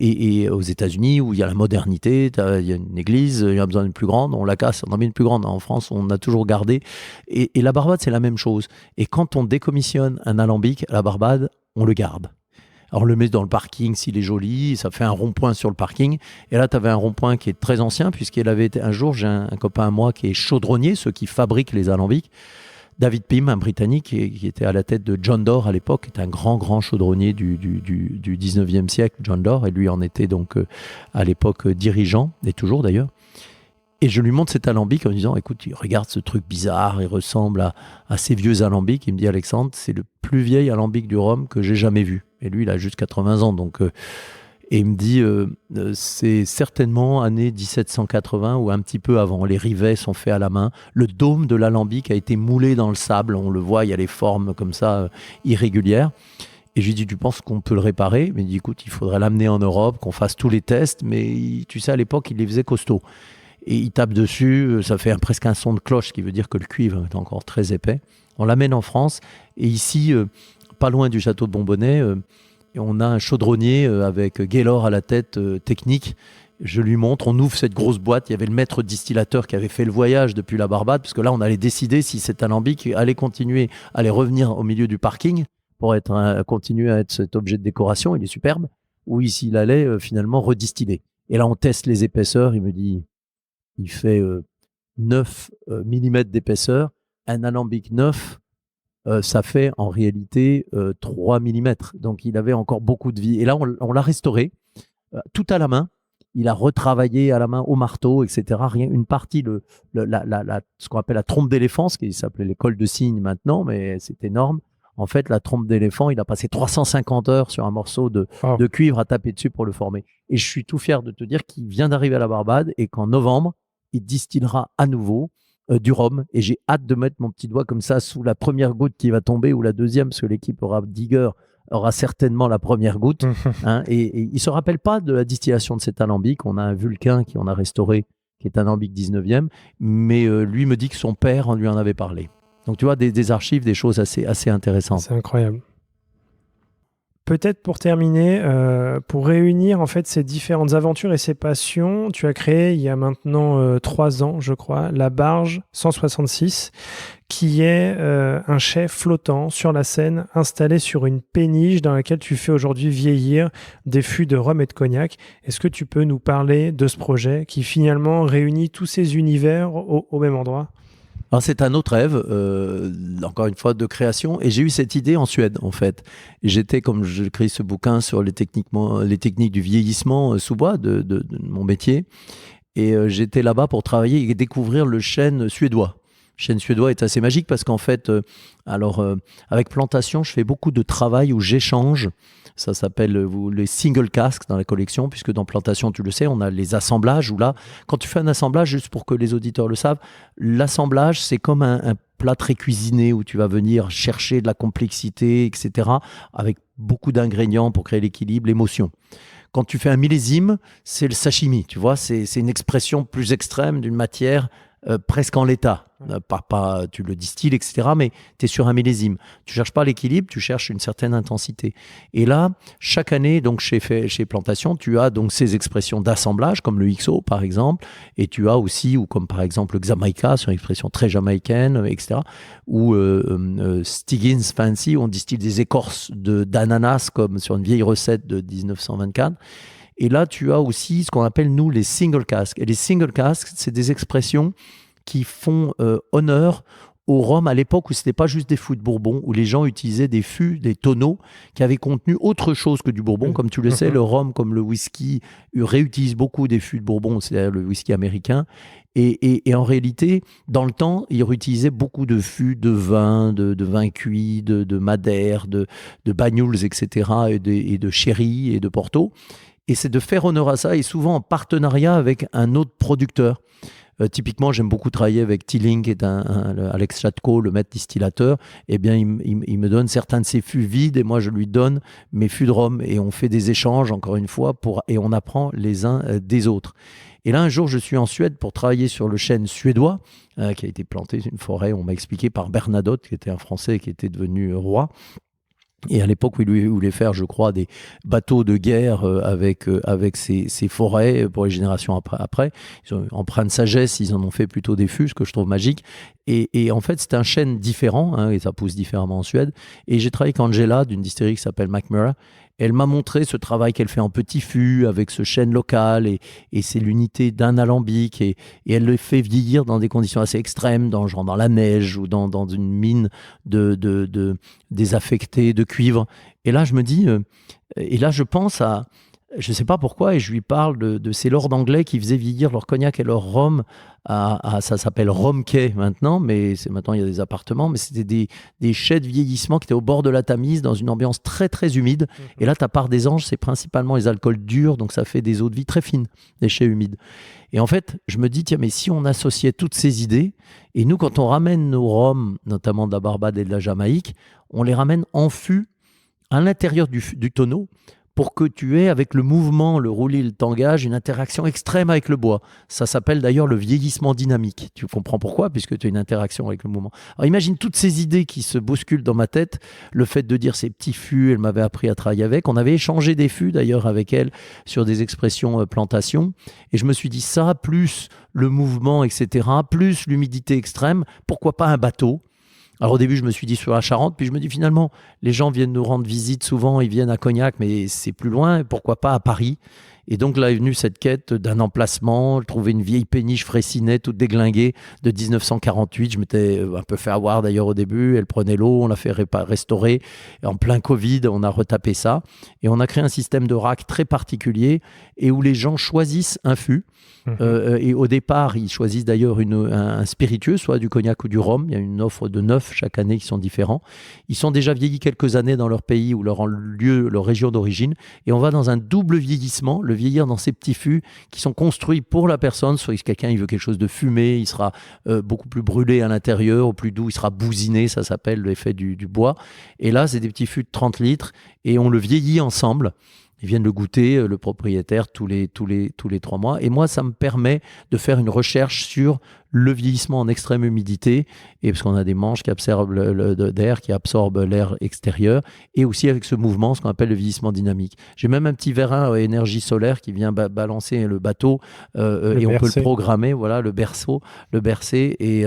et aux États-Unis, où il y a la modernité, il y a une église, il y a besoin d'une plus grande, on la casse, on en met une plus grande. En France, on a toujours gardé. Et la Barbade, c'est la même chose. Et quand on décommissionne un alambic à la Barbade, on le garde. Alors, on le met dans le parking s'il est joli, ça fait un rond-point sur le parking. Et là, tu avais un rond-point qui est très ancien, puisqu'il avait été un jour, j'ai un copain à moi qui est chaudronnier, ceux qui fabriquent les alambics. David Pym, un Britannique qui était à la tête de John Doerr à l'époque, qui est un grand chaudronnier du 19e siècle, John Doerr, et lui en était donc à l'époque dirigeant, et toujours d'ailleurs. Et je lui montre cet alambic en lui disant, écoute, regarde ce truc bizarre, il ressemble à ces vieux alambics. Il me dit, Alexandre, c'est le plus vieil alambic du rhum que j'ai jamais vu. Et lui, il a juste 80 ans. Donc, et il me dit, c'est certainement année 1780 ou un petit peu avant. Les rivets sont faits à la main. Le dôme de l'alambic a été moulé dans le sable. On le voit, il y a les formes comme ça, irrégulières. Et je lui dis, tu penses qu'on peut le réparer? Mais il dit, écoute, il faudrait l'amener en Europe, qu'on fasse tous les tests. Mais tu sais, à l'époque, il les faisait costauds. Et il tape dessus, ça fait presque un son de cloche, ce qui veut dire que le cuivre est encore très épais. On l'amène en France, et ici, pas loin du château de Bonbonnet, on a un chaudronnier avec Gaylor à la tête technique. Je lui montre, on ouvre cette grosse boîte, il y avait le maître distillateur qui avait fait le voyage depuis la Barbade, parce que là, on allait décider si cet alambic allait continuer, allait revenir au milieu du parking, pour continuer à être cet objet de décoration, il est superbe, ou s'il allait finalement redistiller. Et là, on teste les épaisseurs, il me dit... Il fait 9 mm d'épaisseur. Un alambic neuf, ça fait en réalité 3 mm. Donc, il avait encore beaucoup de vie. Et là, on l'a restauré, tout à la main. Il a retravaillé à la main au marteau, etc. Une partie, ce qu'on appelle la trompe d'éléphant, ce qui s'appelait l'école de cygne maintenant, mais c'est énorme. En fait, la trompe d'éléphant, il a passé 350 heures sur un morceau de cuivre à taper dessus pour le former. Et je suis tout fier de te dire qu'il vient d'arriver à la Barbade et qu'en novembre, il distillera à nouveau du rhum. Et j'ai hâte de mettre mon petit doigt comme ça sous la première goutte qui va tomber ou la deuxième, parce que l'équipe Digger aura certainement la première goutte. Hein, et il ne se rappelle pas de la distillation de cet alambic. On a un Vulcain qu'on a restauré, qui est un alambic 19e. Mais lui me dit que son père lui en avait parlé. Donc tu vois, des archives, des choses assez intéressantes. C'est incroyable. Peut-être pour terminer, pour réunir en fait ces différentes aventures et ces passions, tu as créé il y a maintenant 3 ans, je crois, la Barge 166, qui est un chai flottant sur la Seine, installé sur une péniche dans laquelle tu fais aujourd'hui vieillir des fûts de rhum et de cognac. Est-ce que tu peux nous parler de ce projet qui finalement réunit tous ces univers au même endroit ? Alors c'est un autre rêve, encore une fois, de création. Et j'ai eu cette idée en Suède, en fait. J'étais, comme j'écris ce bouquin sur les techniques du vieillissement sous bois de mon métier. Et j'étais là-bas pour travailler et découvrir le chêne suédois. Le chêne suédois est assez magique parce qu'en fait, avec Plantation, je fais beaucoup de travail où j'échange. Ça s'appelle les single casks dans la collection, puisque dans Plantation, tu le sais, on a les assemblages où là, quand tu fais un assemblage, juste pour que les auditeurs le savent, l'assemblage, c'est comme un plat très cuisiné où tu vas venir chercher de la complexité, etc., avec beaucoup d'ingrédients pour créer l'équilibre, l'émotion. Quand tu fais un millésime, c'est le sashimi, tu vois, c'est une expression plus extrême d'une matière presque en l'état. Pas, tu le distilles, etc. Mais tu es sur un millésime. Tu cherches pas l'équilibre, tu cherches une certaine intensité. Et là, chaque année, donc chez Plantation, tu as donc ces expressions d'assemblage, comme le XO par exemple, et tu as aussi, ou comme par exemple le Xamaïca, c'est une expression très jamaïcaine, etc. Ou Stiggins Fancy, où on distille des écorces d'ananas, comme sur une vieille recette de 1924. Et là, tu as aussi ce qu'on appelle, nous, les single casks. Et les single casks, c'est des expressions qui font honneur au rhum à l'époque où ce n'était pas juste des fûts de Bourbon, où les gens utilisaient des fûts, des tonneaux qui avaient contenu autre chose que du Bourbon. Comme tu le sais, le rhum, comme le whisky, réutilise beaucoup des fûts de Bourbon, c'est-à-dire le whisky américain. Et en réalité, dans le temps, ils réutilisaient beaucoup de fûts de vin, de vin cuit, de madère, de banyuls, etc., et de sherry et de porto. Et c'est de faire honneur à ça, et souvent en partenariat avec un autre producteur. Typiquement, j'aime beaucoup travailler avec Tilling, qui est Alex Chatko, le maître distillateur. Eh bien, il me donne certains de ses fûts vides et moi, je lui donne mes fûts de rhum. Et on fait des échanges, encore une fois, et on apprend les uns des autres. Et là, un jour, je suis en Suède pour travailler sur le chêne suédois, qui a été planté, une forêt, on m'a expliqué, par Bernadotte, qui était un Français qui était devenu roi. Et à l'époque où il voulait faire, je crois, des bateaux de guerre avec ces forêts pour les générations après. Ils ont empreint de sagesse, ils en ont fait plutôt des fûts, ce que je trouve magique. Et en fait, c'est un chêne différent, et ça pousse différemment en Suède. Et j'ai travaillé avec Angela d'une distillerie qui s'appelle McMurray. Elle m'a montré ce travail qu'elle fait en petit fût avec ce chêne local et c'est l'unité d'un alambic et elle le fait vieillir dans des conditions assez extrêmes, dans la neige ou dans une mine désaffectée de cuivre. Et là, je me dis, et là, je pense à, je ne sais pas pourquoi, et je lui parle de ces lords anglais qui faisaient vieillir leur cognac et leur rhum ça s'appelle Rhum Quay maintenant, mais maintenant il y a des appartements, mais c'était des chais de vieillissement qui étaient au bord de la Tamise dans une ambiance très très humide. Et là, ta part des anges, c'est principalement les alcools durs, donc ça fait des eaux de vie très fines, des chais humides. Et en fait, je me dis, tiens, mais si on associait toutes ces idées, et nous, quand on ramène nos rhums, notamment de la Barbade et de la Jamaïque, on les ramène en fût à l'intérieur du tonneau, pour que tu aies, avec le mouvement, le roulis, le tangage, une interaction extrême avec le bois. Ça s'appelle d'ailleurs le vieillissement dynamique. Tu comprends pourquoi? Puisque tu as une interaction avec le mouvement. Alors imagine toutes ces idées qui se bousculent dans ma tête. Le fait de dire ces petits fûts, elle m'avait appris à travailler avec. On avait échangé des fûts d'ailleurs avec elle sur des expressions plantation. Et je me suis dit ça, plus le mouvement, etc., plus l'humidité extrême, pourquoi pas un bateau? Alors au début, je me suis dit sur la Charente, puis je me dis finalement, les gens viennent nous rendre visite souvent, ils viennent à Cognac, mais c'est plus loin, pourquoi pas à Paris? Et donc là est venue cette quête d'un emplacement, trouver une vieille péniche Fraissinet toute déglinguée de 1948. Je m'étais un peu fait avoir d'ailleurs au début, elle prenait l'eau, on l'a fait restaurer. Et en plein Covid, on a retapé ça. Et on a créé un système de rack très particulier et où les gens choisissent un fût. Et au départ, ils choisissent d'ailleurs un spiritueux, soit du cognac ou du rhum. Il y a une offre de 9 chaque année qui sont différents. Ils sont déjà vieillis quelques années dans leur pays ou leur lieu, leur région d'origine. Et on va dans un double vieillissement, le vieillir dans ces petits fûts qui sont construits pour la personne. Soit si quelqu'un il veut quelque chose de fumé, il sera beaucoup plus brûlé à l'intérieur, au plus doux, il sera bousiné, ça s'appelle l'effet du bois. Et là, c'est des petits fûts de 30 litres et on le vieillit ensemble. Ils viennent le goûter, le propriétaire, tous les 3 mois. Et moi, ça me permet de faire une recherche sur le vieillissement en extrême humidité, et parce qu'on a des manches qui absorbent d'air, qui absorbent l'air extérieur, et aussi avec ce mouvement, ce qu'on appelle le vieillissement dynamique. J'ai même un petit vérin énergie solaire qui vient balancer le bateau, et on peut le programmer, voilà, le bercer. Et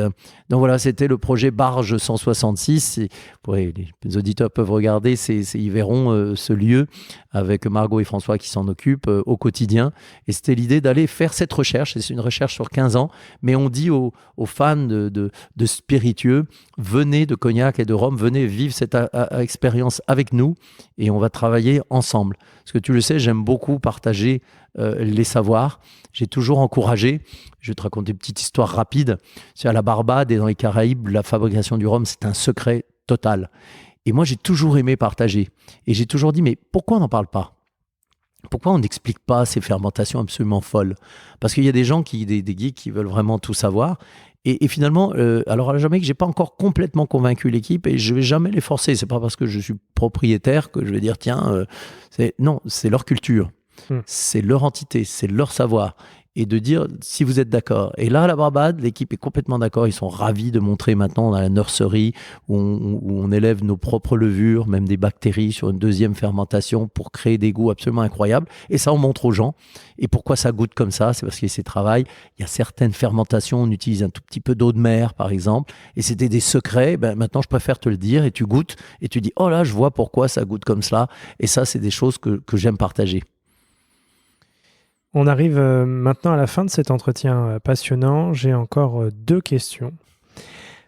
donc voilà, c'était le projet Barge 166. Les auditeurs peuvent regarder, ils verront ce lieu avec Margot et François qui s'en occupent au quotidien. Et c'était l'idée d'aller faire cette recherche. Et c'est une recherche sur 15 ans, mais on dit aux fans de spiritueux, venez de cognac et de rhum, venez vivre cette expérience avec nous et on va travailler ensemble. Parce que tu le sais, j'aime beaucoup partager les savoirs. J'ai toujours encouragé, je vais te raconter une petite histoire rapide, c'est à la Barbade et dans les Caraïbes, la fabrication du rhum, c'est un secret total. Et moi, j'ai toujours aimé partager. Et j'ai toujours dit, mais pourquoi on n'en parle pas ? Pourquoi on n'explique pas ces fermentations absolument folles? Parce qu'il y a des gens, des geeks qui veulent vraiment tout savoir. Et finalement, alors à la Jamaïque, je n'ai pas encore complètement convaincu l'équipe et je ne vais jamais les forcer. Ce n'est pas parce que je suis propriétaire que je vais dire, tiens, non, c'est leur culture, c'est leur entité, c'est leur savoir. et de dire si vous êtes d'accord. Et là, à la Barbade, l'équipe est complètement d'accord. Ils sont ravis de montrer maintenant dans la nurserie où on élève nos propres levures, même des bactéries sur une deuxième fermentation pour créer des goûts absolument incroyables. Et ça, on montre aux gens. Et pourquoi ça goûte comme ça? C'est parce qu'il y a ces travails. Il y a certaines fermentations, on utilise un tout petit peu d'eau de mer, par exemple. Et c'était des secrets. Ben, maintenant, je préfère te le dire. Et tu goûtes et tu dis, oh là, je vois pourquoi ça goûte comme cela. Et ça, c'est des choses que j'aime partager. On arrive maintenant à la fin de cet entretien passionnant. J'ai encore 2 questions.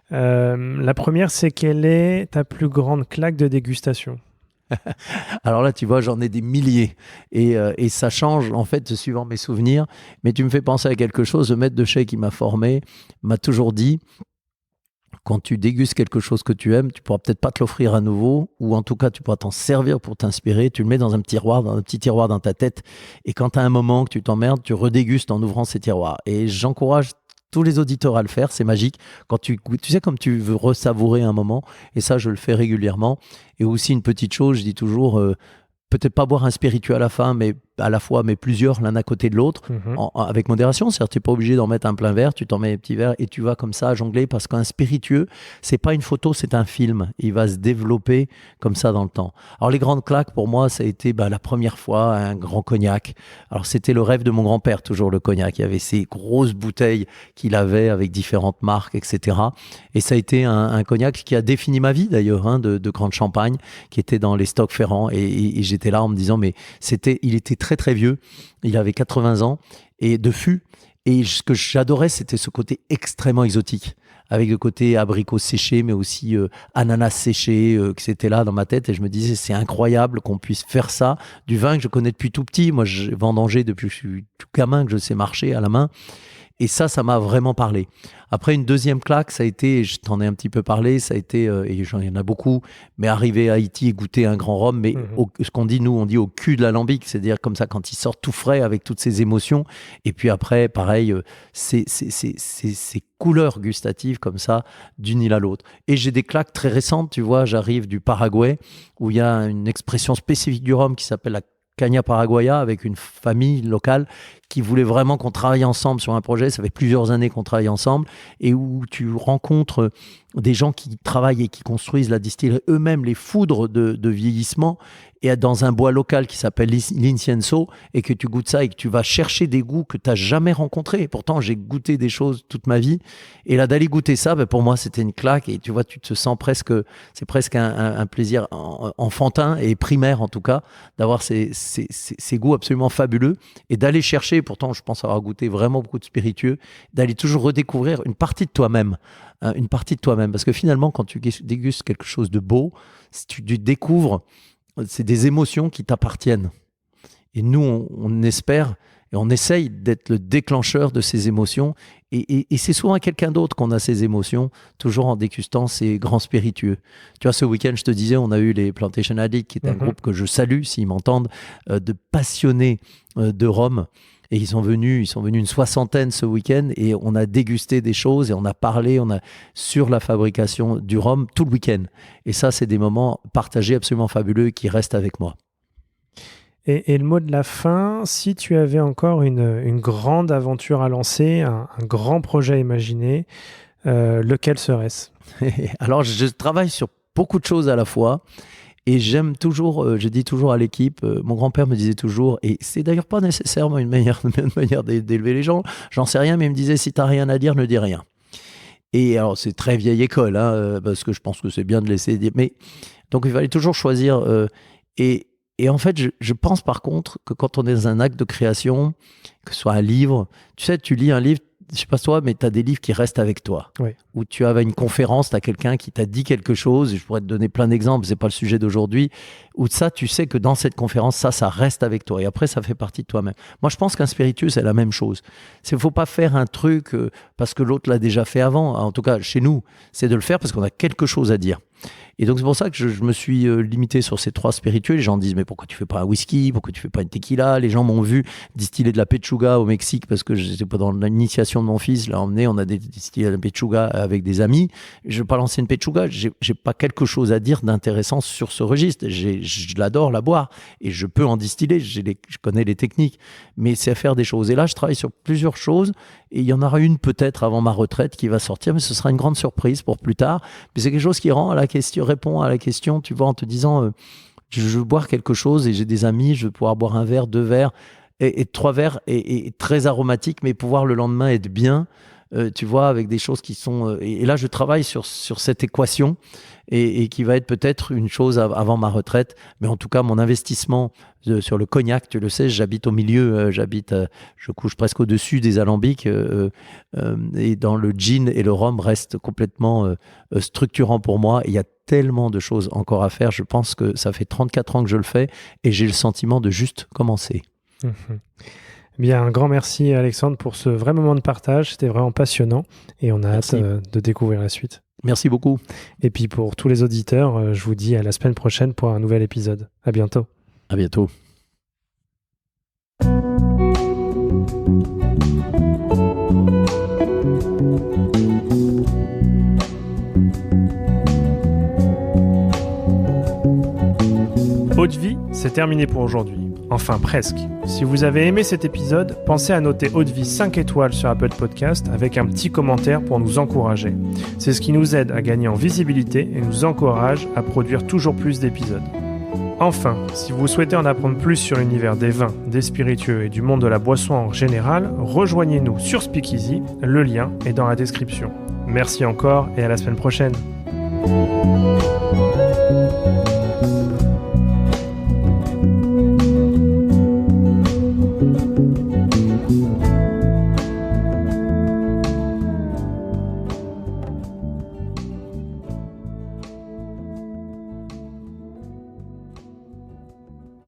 La première, c'est quelle est ta plus grande claque de dégustation? Alors là, tu vois, j'en ai des milliers et ça change en fait suivant mes souvenirs. Mais tu me fais penser à quelque chose. Le maître de chai qui m'a formé m'a toujours dit, quand tu dégustes quelque chose que tu aimes, tu pourras peut-être pas te l'offrir à nouveau, ou en tout cas, tu pourras t'en servir pour t'inspirer. Tu le mets dans un petit tiroir dans ta tête. Et quand tu as un moment que tu t'emmerdes, tu redégustes en ouvrant ces tiroirs. Et j'encourage tous les auditeurs à le faire. C'est magique. Quand tu sais, comme tu veux ressavourer un moment. Et ça, je le fais régulièrement. Et aussi, une petite chose, je dis toujours, peut-être pas boire un spiritueux à la fois, mais plusieurs l'un à côté de l'autre, avec modération. C'est-à-dire, tu n'es pas obligé d'en mettre un plein verre, tu t'en mets un petit verre et tu vas comme ça jongler, parce qu'un spiritueux, c'est pas une photo, c'est un film. Il va se développer comme ça dans le temps. Alors, les grandes claques, pour moi, ça a été la première fois un grand cognac. Alors, c'était le rêve de mon grand-père, toujours le cognac. Il y avait ces grosses bouteilles qu'il avait avec différentes marques, etc. Et ça a été un cognac qui a défini ma vie, d'ailleurs, de Grande Champagne, qui était dans les stocks Ferrand. Et j'étais là en me disant, mais il était très très vieux, il avait 80 ans et de fût, et ce que j'adorais, c'était ce côté extrêmement exotique, avec le côté abricot séché, mais aussi ananas séché, que c'était là dans ma tête, et je me disais, c'est incroyable qu'on puisse faire ça, du vin que je connais depuis tout petit. Moi, je vendangeais depuis que je suis tout gamin, que je sais marcher à la main. Et ça m'a vraiment parlé. Après, une deuxième claque, ça a été, je t'en ai un petit peu parlé, ça a été, et il y en a beaucoup, mais arriver à Haïti et goûter un grand rhum, mais ce qu'on dit, nous, on dit au cul de l'alambic, c'est-à-dire comme ça, quand il sort tout frais avec toutes ses émotions. Et puis après, pareil, ces couleurs gustatives comme ça, d'une île à l'autre. Et j'ai des claques très récentes, tu vois, j'arrive du Paraguay, où il y a une expression spécifique du rhum qui s'appelle la Caña Paraguaya, avec une famille locale qui voulait vraiment qu'on travaille ensemble sur un projet. Ça fait plusieurs années qu'on travaille ensemble, et où tu rencontres des gens qui travaillent et qui construisent la distillerie eux-mêmes, les foudres de vieillissement, et dans un bois local qui s'appelle l'Incienso, et que tu goûtes ça et que tu vas chercher des goûts que tu n'as jamais rencontrés. Et pourtant, j'ai goûté des choses toute ma vie. Et là, d'aller goûter ça, pour moi, c'était une claque. Et tu vois, tu te sens presque, c'est presque un plaisir enfantin et primaire, en tout cas, d'avoir ces goûts absolument fabuleux et d'aller chercher, pourtant, je pense avoir goûté vraiment beaucoup de spiritueux, d'aller toujours redécouvrir une partie de toi-même. Une partie de toi-même. Parce que finalement, quand tu dégustes quelque chose de beau, si tu découvres, c'est des émotions qui t'appartiennent. Et nous, on espère et on essaye d'être le déclencheur de ces émotions. Et c'est souvent à quelqu'un d'autre qu'on a ces émotions, toujours en dégustant ces grands spiritueux. Tu vois, ce week-end, je te disais, on a eu les Plantation Addicts, qui est un groupe que je salue, s'ils m'entendent, de passionnés de rhum. Et ils sont venus une 60aine ce week-end, et on a dégusté des choses et on a parlé sur la fabrication du rhum tout le week-end. Et ça, c'est des moments partagés absolument fabuleux qui restent avec moi. Et le mot de la fin, si tu avais encore une grande aventure à lancer, un grand projet à imaginer, lequel serait-ce? Alors, je travaille sur beaucoup de choses à la fois. Et j'aime toujours, je dis toujours à l'équipe, mon grand-père me disait toujours, et c'est d'ailleurs pas nécessairement une manière d'élever les gens, j'en sais rien, mais il me disait, si t'as rien à dire, ne dis rien. Et alors, c'est très vieille école, parce que je pense que c'est bien de laisser dire, mais donc il fallait toujours choisir. Et en fait, je pense par contre que quand on est dans un acte de création, que ce soit un livre, tu sais, tu lis un livre, je sais pas toi, mais tu as des livres qui restent avec toi. Oui. Où tu avais une conférence, tu as quelqu'un qui t'a dit quelque chose, et je pourrais te donner plein d'exemples, c'est pas le sujet d'aujourd'hui, où ça, tu sais que dans cette conférence, ça reste avec toi. Et après, ça fait partie de toi-même. Moi, je pense qu'un spiritueux, c'est la même chose. Il ne faut pas faire un truc parce que l'autre l'a déjà fait avant. En tout cas, chez nous, c'est de le faire parce qu'on a quelque chose à dire. Et donc c'est pour ça que je me suis limité sur ces 3 spiritueux. Les gens disent mais pourquoi tu fais pas un whisky, pourquoi tu fais pas une tequila? Les gens m'ont vu distiller de la pechuga au Mexique parce que j'étais pendant l'initiation de mon fils, l'a emmené, on a distillé de la pechuga avec des amis. Je vais pas lancer une pechuga, j'ai pas quelque chose à dire d'intéressant sur ce registre. Je l'adore la boire et je peux en distiller, je connais les techniques, mais c'est à faire des choses. Et là je travaille sur plusieurs choses et il y en aura une peut-être avant ma retraite qui va sortir, mais ce sera une grande surprise pour plus tard. Mais c'est quelque chose qui répond à la question, tu vois, en te disant je veux boire quelque chose et j'ai des amis, je veux pouvoir boire un verre, 2 verres et 3 verres et très aromatique, mais pouvoir le lendemain être bien, tu vois, avec des choses qui sont... et là, je travaille sur cette équation et qui va être peut-être une chose avant ma retraite, mais en tout cas, mon investissement sur le cognac, tu le sais, j'habite au milieu, je couche presque au-dessus des alambics et dans le gin et le rhum reste complètement structurant pour moi. Il y a tellement de choses encore à faire. Je pense que ça fait 34 ans que je le fais et j'ai le sentiment de juste commencer. Bien, un grand merci Alexandre pour ce vrai moment de partage. C'était vraiment passionnant et on a hâte de découvrir la suite. Merci beaucoup. Et puis pour tous les auditeurs, je vous dis à la semaine prochaine pour un nouvel épisode. À bientôt. À bientôt. Eau de vie, c'est terminé pour aujourd'hui. Enfin presque. Si vous avez aimé cet épisode, pensez à noter Eau de vie 5 étoiles sur Apple Podcast avec un petit commentaire pour nous encourager. C'est ce qui nous aide à gagner en visibilité et nous encourage à produire toujours plus d'épisodes. Enfin, si vous souhaitez en apprendre plus sur l'univers des vins, des spiritueux et du monde de la boisson en général, rejoignez-nous sur Speakeasy, le lien est dans la description. Merci encore et à la semaine prochaine.